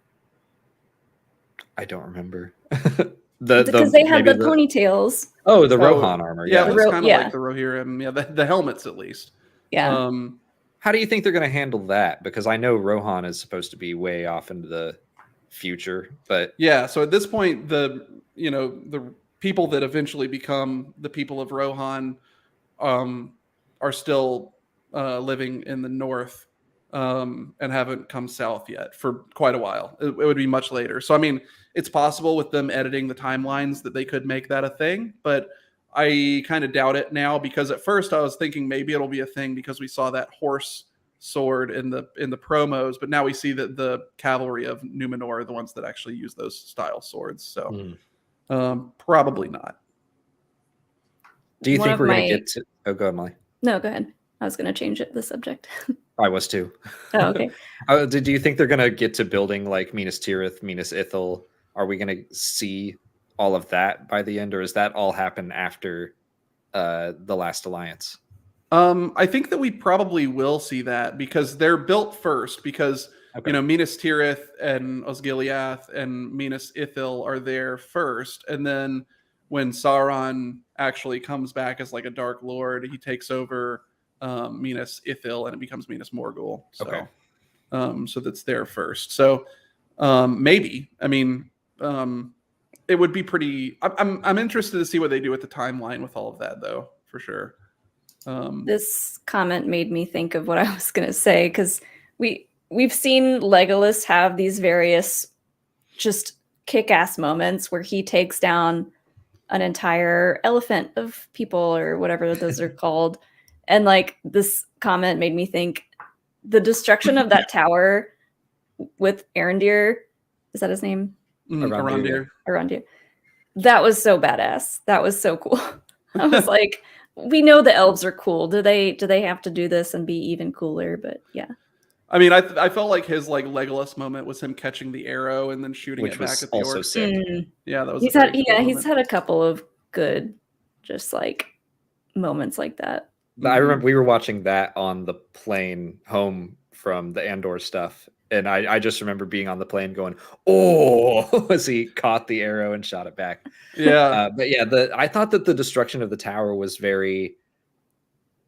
I don't remember. Because they had the ponytails. Oh, the Rohan armor. Yeah, it looks kind of like the Rohirrim. Yeah, the helmets at least. Yeah. How do you think they're going to handle that? Because I know Rohan is supposed to be way off into the future, but yeah. So at this point, the people that eventually become the people of Rohan are still living in the north and haven't come south yet for quite a while. It would be much later. So I mean, it's possible with them editing the timelines that they could make that a thing, but I kind of doubt it now, because at first I was thinking maybe it'll be a thing because we saw that horse sword in the promos, but now we see that the cavalry of Numenor are the ones that actually use those style swords. So probably not. Do you think we're going to get to... Oh, go ahead, Molly. No, go ahead. I was going to change the subject. I was too. Oh, okay. Do you think they're going to get to building like Minas Tirith, Minas Ithil? Are we going to see all of that by the end, or does that all happen after the Last Alliance? I think that we probably will see that, because they're built first, because Minas Tirith and Osgiliath and Minas Ithil are there first, and then when Sauron actually comes back as like a Dark Lord, he takes over Minas Ithil and it becomes Minas Morgul. So, so that's there first. So maybe, I mean, it would be pretty. I'm interested to see what they do with the timeline with all of that, though, for sure. This comment made me think of what I was going to say, because we've seen Legolas have these various just kick-ass moments where he takes down an entire elephant of people or whatever those are called. And like this comment made me think the destruction of that tower with Arondir, is that his name? Arondir. That was so badass. That was so cool. I was like, we know the elves are cool. Do they have to do this and be even cooler? But yeah. I mean, I felt like his like Legolas moment was him catching the arrow and then shooting it back at the orcs. Sick. Yeah, that was. He's had a couple of good, just like moments like that. I remember we were watching that on the plane home from the Andor stuff, And I just remember being on the plane going, "Oh!" as he caught the arrow and shot it back. Yeah. But yeah, I thought that the destruction of the tower was very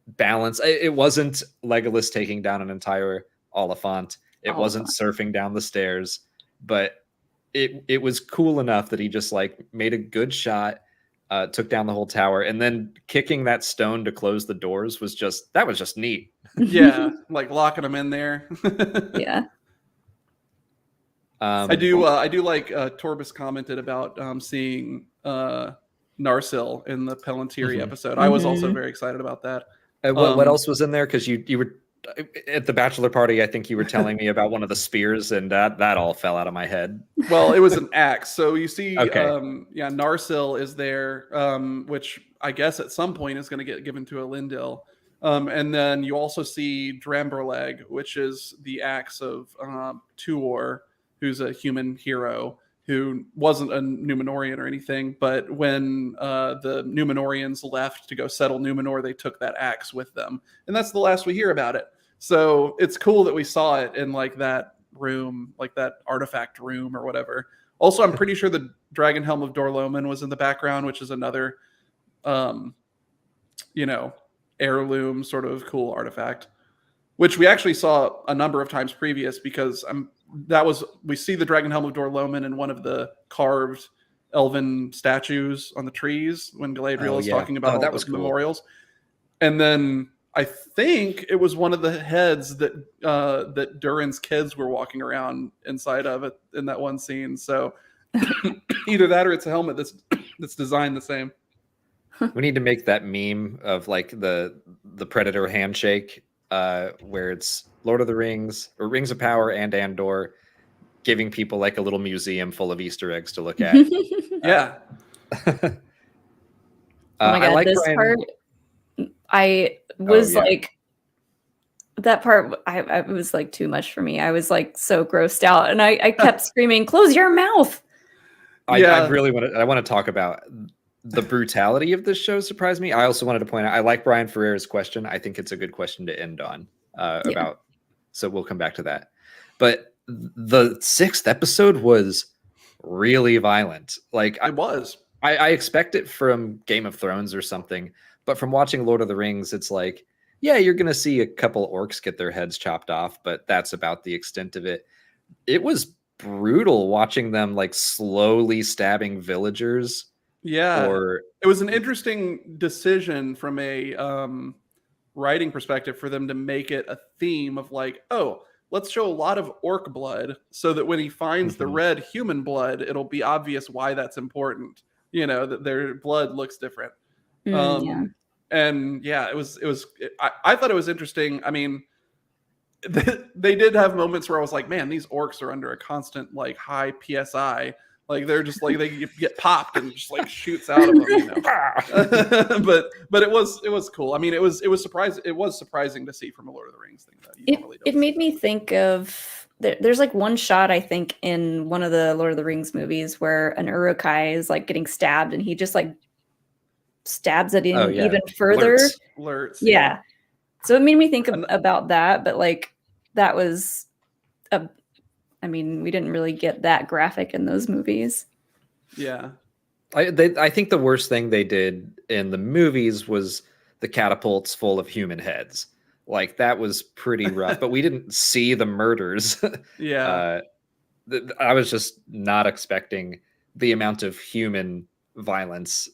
balanced. It wasn't Legolas taking down an entire Oliphant. It wasn't surfing down the stairs, but it was cool enough that he just like made a good shot, took down the whole tower, and then kicking that stone to close the doors was just neat. Yeah, like locking them in there. Yeah. I do like Torbus commented about seeing Narsil in the Palantiri episode. I was also very excited about that. What else was in there? Because you were at the bachelor party. I think you were telling me about one of the spears, and that all fell out of my head. Well, it was an axe. So you see, Okay. Narsil is there, which I guess at some point is going to get given to Elendil. And then you also see Dramberleg, which is the axe of Tuor, who's a human hero who wasn't a Numenorian or anything. But when the Numenorians left to go settle Numenor, they took that axe with them. And that's the last we hear about it. So it's cool that we saw it in like that room, like that artifact room or whatever. Also, I'm pretty sure the Dragon Helm of Dorloman was in the background, which is another, heirloom sort of cool artifact, which we actually saw a number of times previous because we see the Dragon Helm of Dorloman in one of the carved elven statues on the trees when Galadriel is talking about all that the was cool. memorials. And then I think it was one of the heads that that Durin's kids were walking around inside of it in that one scene. So either that or it's a helmet that's designed the same. We need to make that meme of like the Predator handshake, where it's Lord of the Rings or Rings of Power and Andor, giving people like a little museum full of Easter eggs to look at. Yeah. Oh my god, I like this Brian. part, I was like, that part, it was like too much for me. I was like so grossed out, and I kept screaming, "Close your mouth!" I really want to talk about the brutality of this show. Surprised me. I also wanted to point out, I like Brian Ferrera's question. I think it's a good question to end on about. So we'll come back to that. But the 6th episode was really violent. Like It was. I expect it from Game of Thrones or something, but from watching Lord of the Rings, it's like, yeah, you're going to see a couple orcs get their heads chopped off, but that's about the extent of it. It was brutal watching them like slowly stabbing villagers. Yeah. Or it was an interesting decision from a writing perspective for them to make it a theme of like, oh, let's show a lot of orc blood so that when he finds the red human blood, it'll be obvious why that's important. You know, that their blood looks different. And yeah, I thought it was interesting. I mean, they did have moments where I was like, man, these orcs are under a constant like high PSI. Like they're just like, they get popped and just like shoots out of them, you know. but it was cool. I mean, it was surprising to see from a Lord of the Rings thing that you normally don't. It made me think of there's like one shot I think in one of the Lord of the Rings movies where an Urukai is like getting stabbed and he just like stabs it in even further. Lurts. Yeah. So it made me think about that, but like that was I mean, we didn't really get that graphic in those movies. Yeah. I think the worst thing they did in the movies was the catapults full of human heads. Like that was pretty rough, but we didn't see the murders. Yeah. I was just not expecting the amount of human violence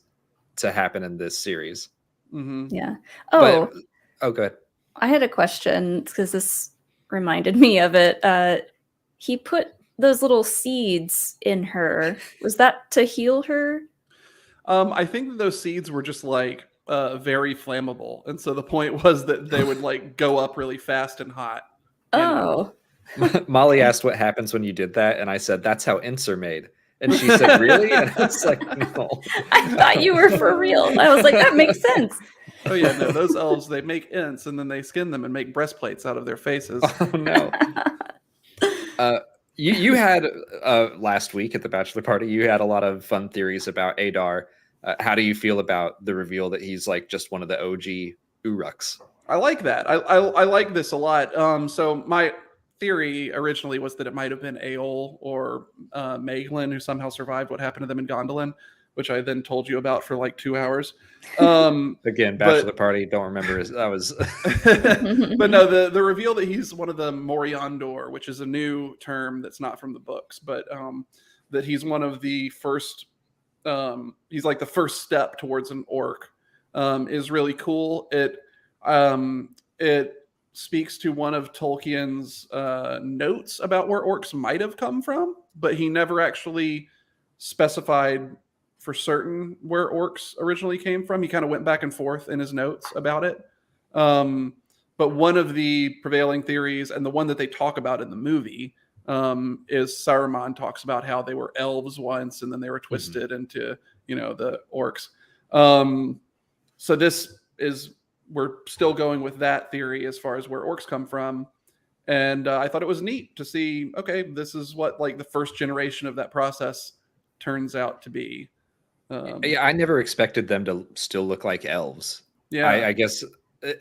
to happen in this series. Mm-hmm. Yeah. Oh, go ahead. I had a question because this reminded me of it. He put those little seeds in her. Was that to heal her? I think that those seeds were just like very flammable, and so the point was that they would like go up really fast and hot. Oh. Molly asked what happens when you did that, and I said that's how ints are made. And she said, "Really?" And I was like, "No." I thought you were for real. I was like, that makes sense. Oh yeah, no, those elves, they make ints and then they skin them and make breastplates out of their faces. Oh no. You had last week at the bachelor party, you had a lot of fun theories about Adar. How do you feel about the reveal that he's like just one of the OG Uruks? I like that. I like this a lot. So my theory originally was that it might have been Aol or Maeglin who somehow survived what happened to them in Gondolin, which I then told you about for like 2 hours. Again, bachelor party. Don't remember. That was. But no, the reveal that he's one of the Moriandor, which is a new term that's not from the books, but that he's one of the first. He's like the first step towards an orc, is really cool. It speaks to one of Tolkien's notes about where orcs might have come from, but he never actually specified for certain where orcs originally came from. He kind of went back and forth in his notes about it. But one of the prevailing theories, and the one that they talk about in the movie, is Saruman talks about how they were elves once and then they were twisted into, the orcs. So this is, we're still going with that theory as far as where orcs come from. And I thought it was neat to see, okay, this is what like the first generation of that process turns out to be. Yeah, I never expected them to still look like elves. Yeah, I guess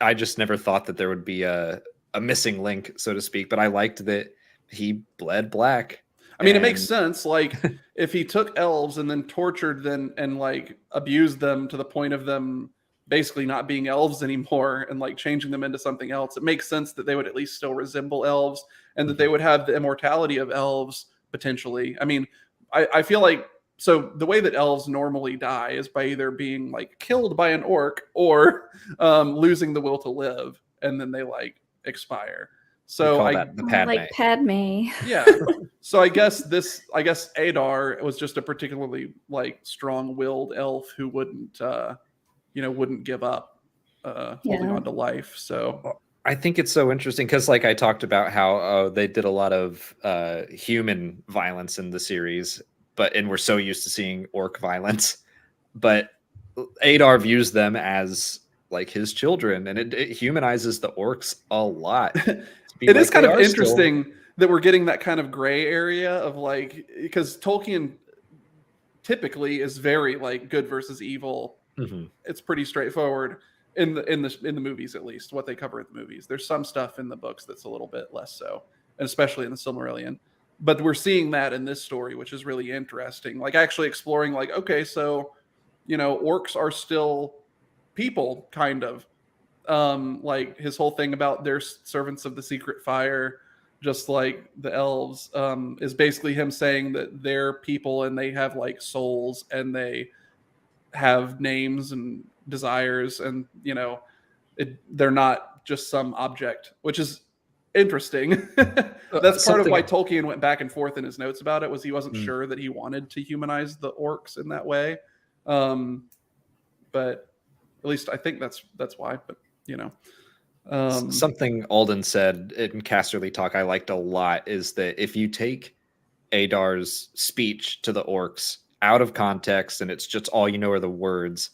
I just never thought that there would be a missing link, so to speak. But I liked that he bled black. I mean, it makes sense. Like, if he took elves and then tortured them and like abused them to the point of them basically not being elves anymore and like changing them into something else, it makes sense that they would at least still resemble elves and that they would have the immortality of elves potentially. I mean, I feel like, so the way that elves normally die is by either being like killed by an orc or losing the will to live, and then they like expire. So the Padme. Like Padme. Yeah. So I guess Adar was just a particularly like strong-willed elf who wouldn't give up holding on to life. So I think it's so interesting because, like I talked about, how they did a lot of human violence in the series, and we're so used to seeing orc violence. But Adar views them as like his children, and it humanizes the orcs a lot. It is kind of interesting that we're getting that kind of gray area of like, because Tolkien typically is very like good versus evil. Mm-hmm. It's pretty straightforward in the movies, at least what they cover in the movies. There's some stuff in the books that's a little bit less so, and especially in the Silmarillion. But we're seeing that in this story, which is really interesting. Like actually exploring, like, okay, so orcs are still people, kind of. Like his whole thing about their servants of the secret fire, just like the elves, is basically him saying that they're people and they have like souls and they have names and desires, and they're not just some object, which is interesting. That's part of why Tolkien went back and forth in his notes about it, was he wasn't sure that he wanted to humanize the orcs in that way. But at least I think that's why. But something Alden said in Casterly Talk I liked a lot is that if you take Adar's speech to the orcs out of context and it's just all are the words,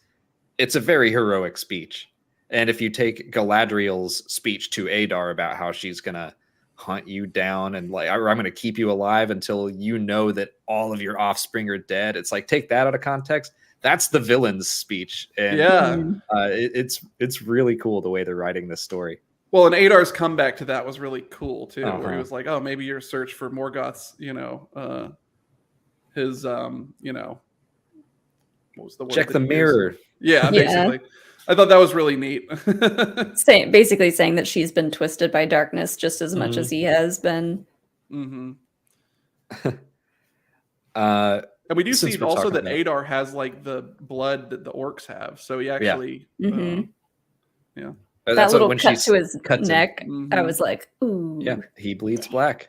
it's a very heroic speech. And if you take Galadriel's speech to Adar about how she's gonna hunt you down and like, or I'm gonna keep you alive until you know that all of your offspring are dead, it's like, take that out of context. That's the villain's speech. And it's really cool the way they're writing this story. Well, and Adar's comeback to that was really cool too, where he was like, oh, maybe your search for Morgoth's, his, what was the word? Check the mirror. Yeah, basically. I thought that was really neat. Basically saying that she's been twisted by darkness just as much as he has been. Mm-hmm. And we do see also that Adar has like the blood that the orcs have. So he actually, that little cut to his neck, I was like, ooh. Yeah, he bleeds black.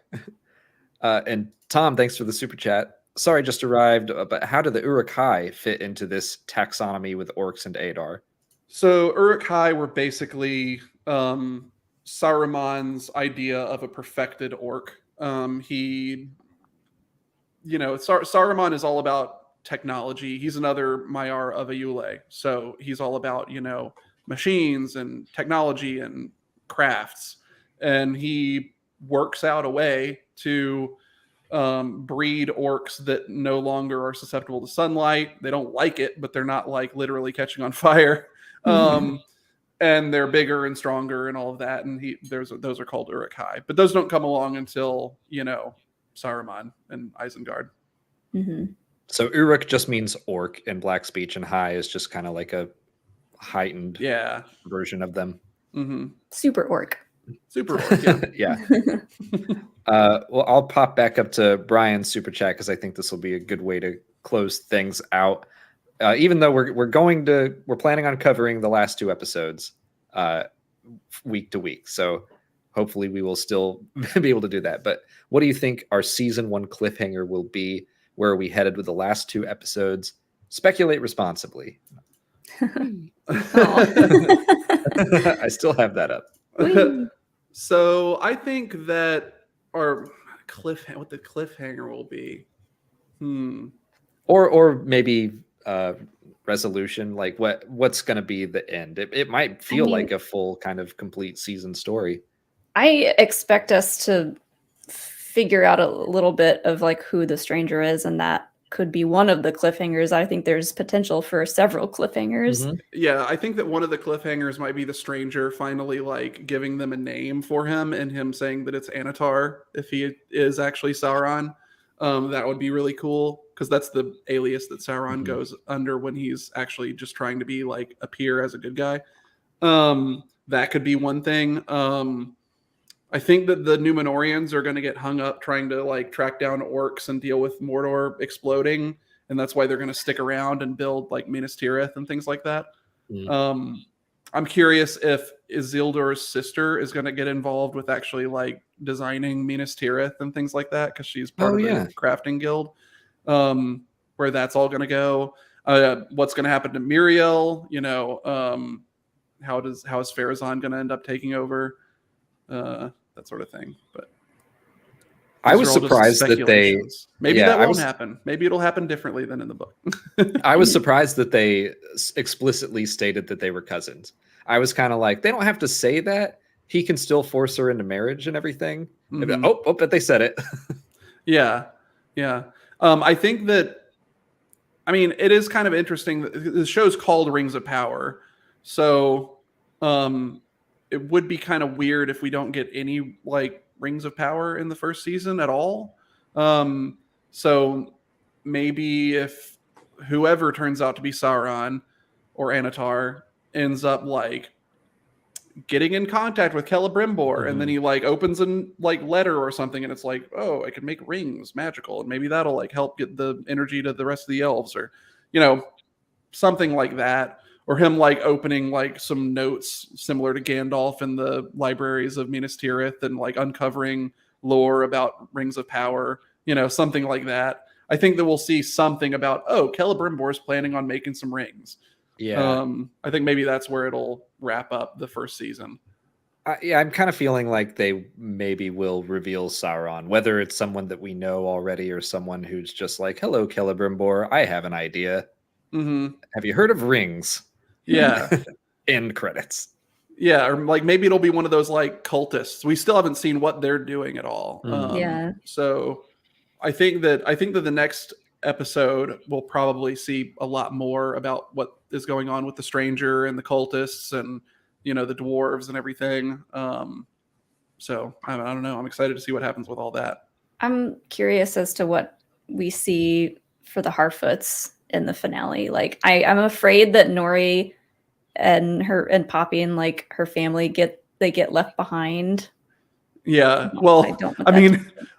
And Tom, thanks for the super chat. Sorry, just arrived, but how do the Urukai fit into this taxonomy with orcs and Adar? So Urukai were basically Saruman's idea of a perfected orc. Saruman is all about technology. He's another Maiar of Ayule. So he's all about, machines and technology and crafts. And he works out a way to breed orcs that no longer are susceptible to sunlight. They don't like it, but they're not like literally catching on fire. and they're bigger and stronger and all of that. And those are called Urukai, but those don't come along until Saruman and Isengard. Mm-hmm. So Uruk just means orc in Black speech, and High is just kind of like a heightened version of them. Mm-hmm. Super orc. Super orc, yeah. Yeah. Well, I'll pop back up to Brian's super chat because I think this will be a good way to close things out. Even though we're planning on covering the last 2 episodes week to week, so hopefully we will still be able to do that. But what do you think our season 1 cliffhanger will be? Where are we headed with the last 2 episodes? Speculate responsibly. I still have that up. So I think that what the cliffhanger will be. Or maybe resolution, like what's going to be the end. It might feel like a full kind of complete season story. I expect us to figure out a little bit of like who the stranger is, and that could be one of the cliffhangers. I think there's potential for several cliffhangers. Mm-hmm. Yeah, I think that one of the cliffhangers might be the stranger finally like giving them a name for him and him saying that it's Anatar if he is actually Sauron. That would be really cool because that's the alias that Sauron goes under when he's actually just trying to be like appear as a good guy. That could be one thing. I think that the Numenorians are going to get hung up trying to like track down orcs and deal with Mordor exploding, and that's why they're going to stick around and build like Minas Tirith and things like that. I'm curious if Isildur's sister is going to get involved with actually like designing Minas Tirith and things like that because she's part of the crafting guild. Where that's all going to go. What's going to happen to Miriel? How is Pharazôn going to end up taking over? That sort of thing. But I was surprised that that won't happen. Maybe it'll happen differently than in the book. I was surprised that they explicitly stated that they were cousins. I was kind of like, they don't have to say that. He can still force her into marriage and everything. But they said it. Yeah. I think that, it is kind of interesting. The show's called Rings of Power. So it would be kind of weird if we don't get any like Rings of Power in the first season at all. So maybe if whoever turns out to be Sauron or Anatar ends up like getting in contact with Celebrimbor, and then he like opens a like letter or something, and it's like, oh, I can make rings magical, and maybe that'll like help get the energy to the rest of the elves, or something like that. Or him like opening like some notes similar to Gandalf in the libraries of Minas Tirith and like uncovering lore about Rings of Power, something like that. I think that we'll see something about, Celebrimbor is planning on making some rings. Yeah. I think maybe that's where it'll wrap up the first season. I'm kind of feeling like they maybe will reveal Sauron, whether it's someone that we know already or someone who's just like, hello, Celebrimbor, I have an idea. Have you heard of rings? Yeah. End credits. Yeah, or like maybe it'll be one of those like cultists. We still haven't seen what they're doing at all. So I think that the next episode we'll probably see a lot more about what is going on with the stranger and the cultists and the dwarves and everything. So I don't know. I'm excited to see what happens with all that. I'm curious as to what we see for the Harfoots in the finale. Like I'm afraid that Nori and Poppy and like her family get left behind. Yeah. Well,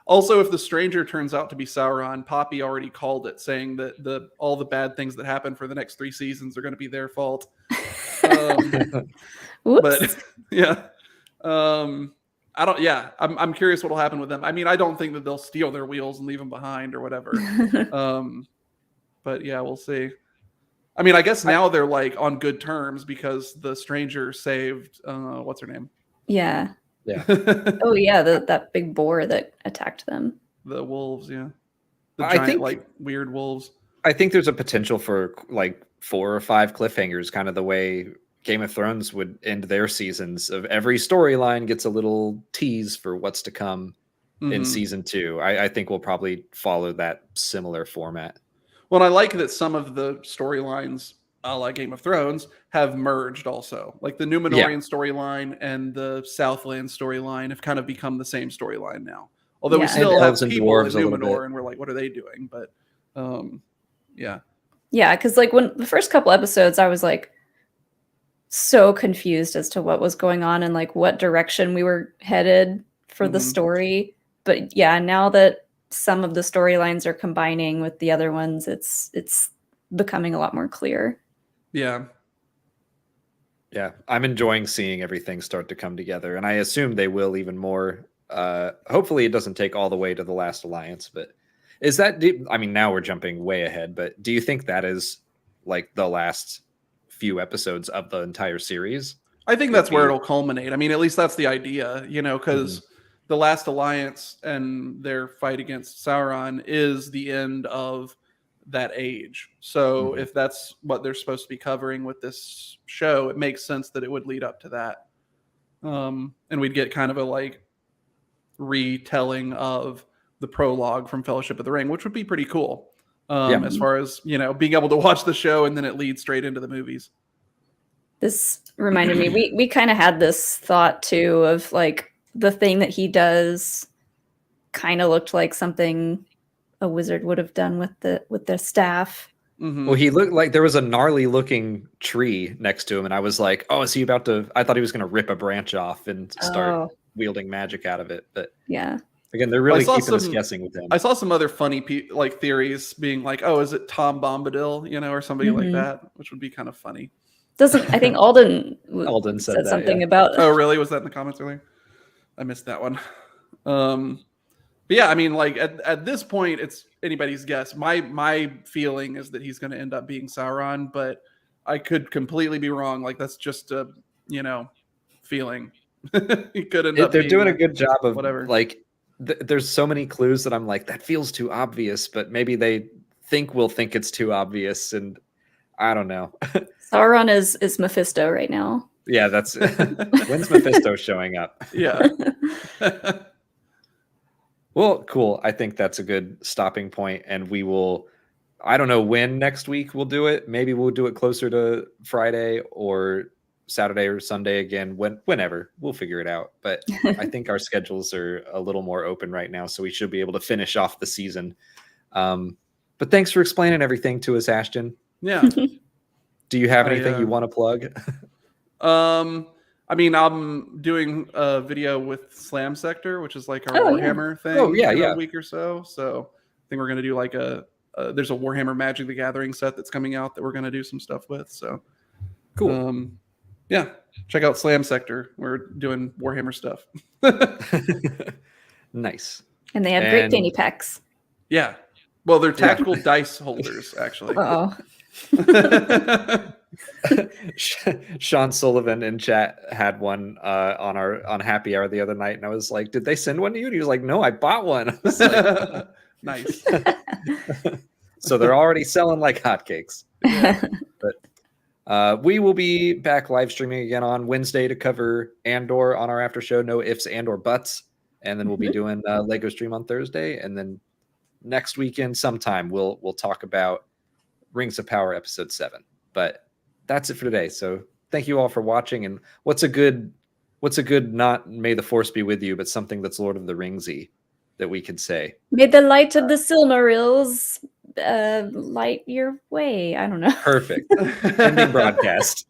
also if the stranger turns out to be Sauron, Poppy already called it, saying that all the bad things that happen for the next 3 seasons are going to be their fault. But yeah. I'm curious what'll happen with them. I don't think that they'll steal their wheels and leave them behind or whatever. But yeah, we'll see. I guess now they're like on good terms because the stranger saved what's her name? Yeah. Oh yeah, that big boar that attacked them. The wolves, yeah. The giant weird wolves. I think there's a potential for like 4 or 5 cliffhangers, kind of the way Game of Thrones would end their seasons, of every storyline gets a little tease for what's to come in season 2. I think we'll probably follow that similar format. Well, I like that some of the storylines a la Game of Thrones, have merged also. Like the Numenorian storyline and the Southland storyline have kind of become the same storyline now. Although we Yeah. still And have elves and people in dwarves a little bit. Numenor, and we're like, what are they doing? But yeah. Yeah, because like when the first couple episodes, I was like so confused as to what was going on and like what direction we were headed for the Mhm. story. But yeah, now that some of the storylines are combining with the other ones, it's becoming a lot more clear. Yeah. Yeah, I'm enjoying seeing everything start to come together, and I assume they will even more. Hopefully, it doesn't take all the way to the Last Alliance, but is that? I mean, now we're jumping way ahead, but do you think that is like the last few episodes of the entire series? I think Would that's where be- it'll culminate. I mean, at least that's the idea, you know, because the Last Alliance and their fight against Sauron is the end of that age. So Mhm. if that's what they're supposed to be covering with this show, it makes sense that it would lead up to that. And we'd get kind of a like retelling of the prologue from Fellowship of the Ring, which would be pretty cool. Yeah. As far as, you know, being able to watch the show and then it leads straight into the movies. This reminded me, we kind of had this thought too of like the thing that he does kind of looked like something a wizard would have done with the staff. Mhm. Well, he looked like there was a gnarly looking tree next to him, and I was like, "Oh, is he about to?" I thought he was going to rip a branch off and start Oh, wielding magic out of it. But yeah. again, they're really saw keeping us some- guessing with him. I saw some other funny like theories being like, "Oh, is it Tom Bombadil?" You know, or somebody like Mhm. that, which would be kind of funny. Doesn't I think Alden Alden said that, something yeah. about Oh, really? Was that in the comments earlier? I missed that one. But yeah, I mean, like at this point, it's anybody's guess. My feeling is that he's going to end up being Sauron, but I could completely be wrong. Like that's just a feeling. He could end up. They're being doing a like, good job of whatever. like. There's so many clues that I'm like, that feels too obvious, but maybe they we'll think it's too obvious, and I don't know. Sauron is Mephisto right now. Yeah, that's when's Mephisto showing up? Yeah. Well, cool. I think that's a good stopping point, and we will. I don't know when next week we'll do it. Maybe we'll do it closer to Friday or Saturday or Sunday again. Whenever we'll figure it out. But I think our schedules are a little more open right now, so we should be able to finish off the season. But thanks for explaining everything to us, Ashton. Yeah. Do you have anything you want to plug? I mean, I'm doing a video with Slam Sector, which is like our Oh, yeah. Warhammer thing. Oh, yeah, in yeah. a week or so. So I think we're gonna do like there's a Warhammer Magic the Gathering set that's coming out that we're gonna do some stuff with. So Cool. Yeah, check out Slam Sector. We're doing Warhammer stuff. Nice. And they have great And- fanny packs. Yeah. Well, they're tactical dice holders, actually. Oh, Sean Sullivan in chat had one on Happy Hour the other night, and I was like, "Did they send one to you?" And he was like, "No, I bought one." I was like, Nice. so they're already selling like hotcakes. We will be back live streaming again on Wednesday to cover Andor on our after show. No ifs and or buts, and then we'll be doing Lego stream on Thursday, and then next weekend sometime we'll talk about Rings of Power episode 7. But that's it for today. So thank you all for watching. And what's a good not May the Force be with you, but something that's Lord of the Ringsy that we could say? may the light of the Silmarils light your way. I don't know. Perfect. Ending broadcast.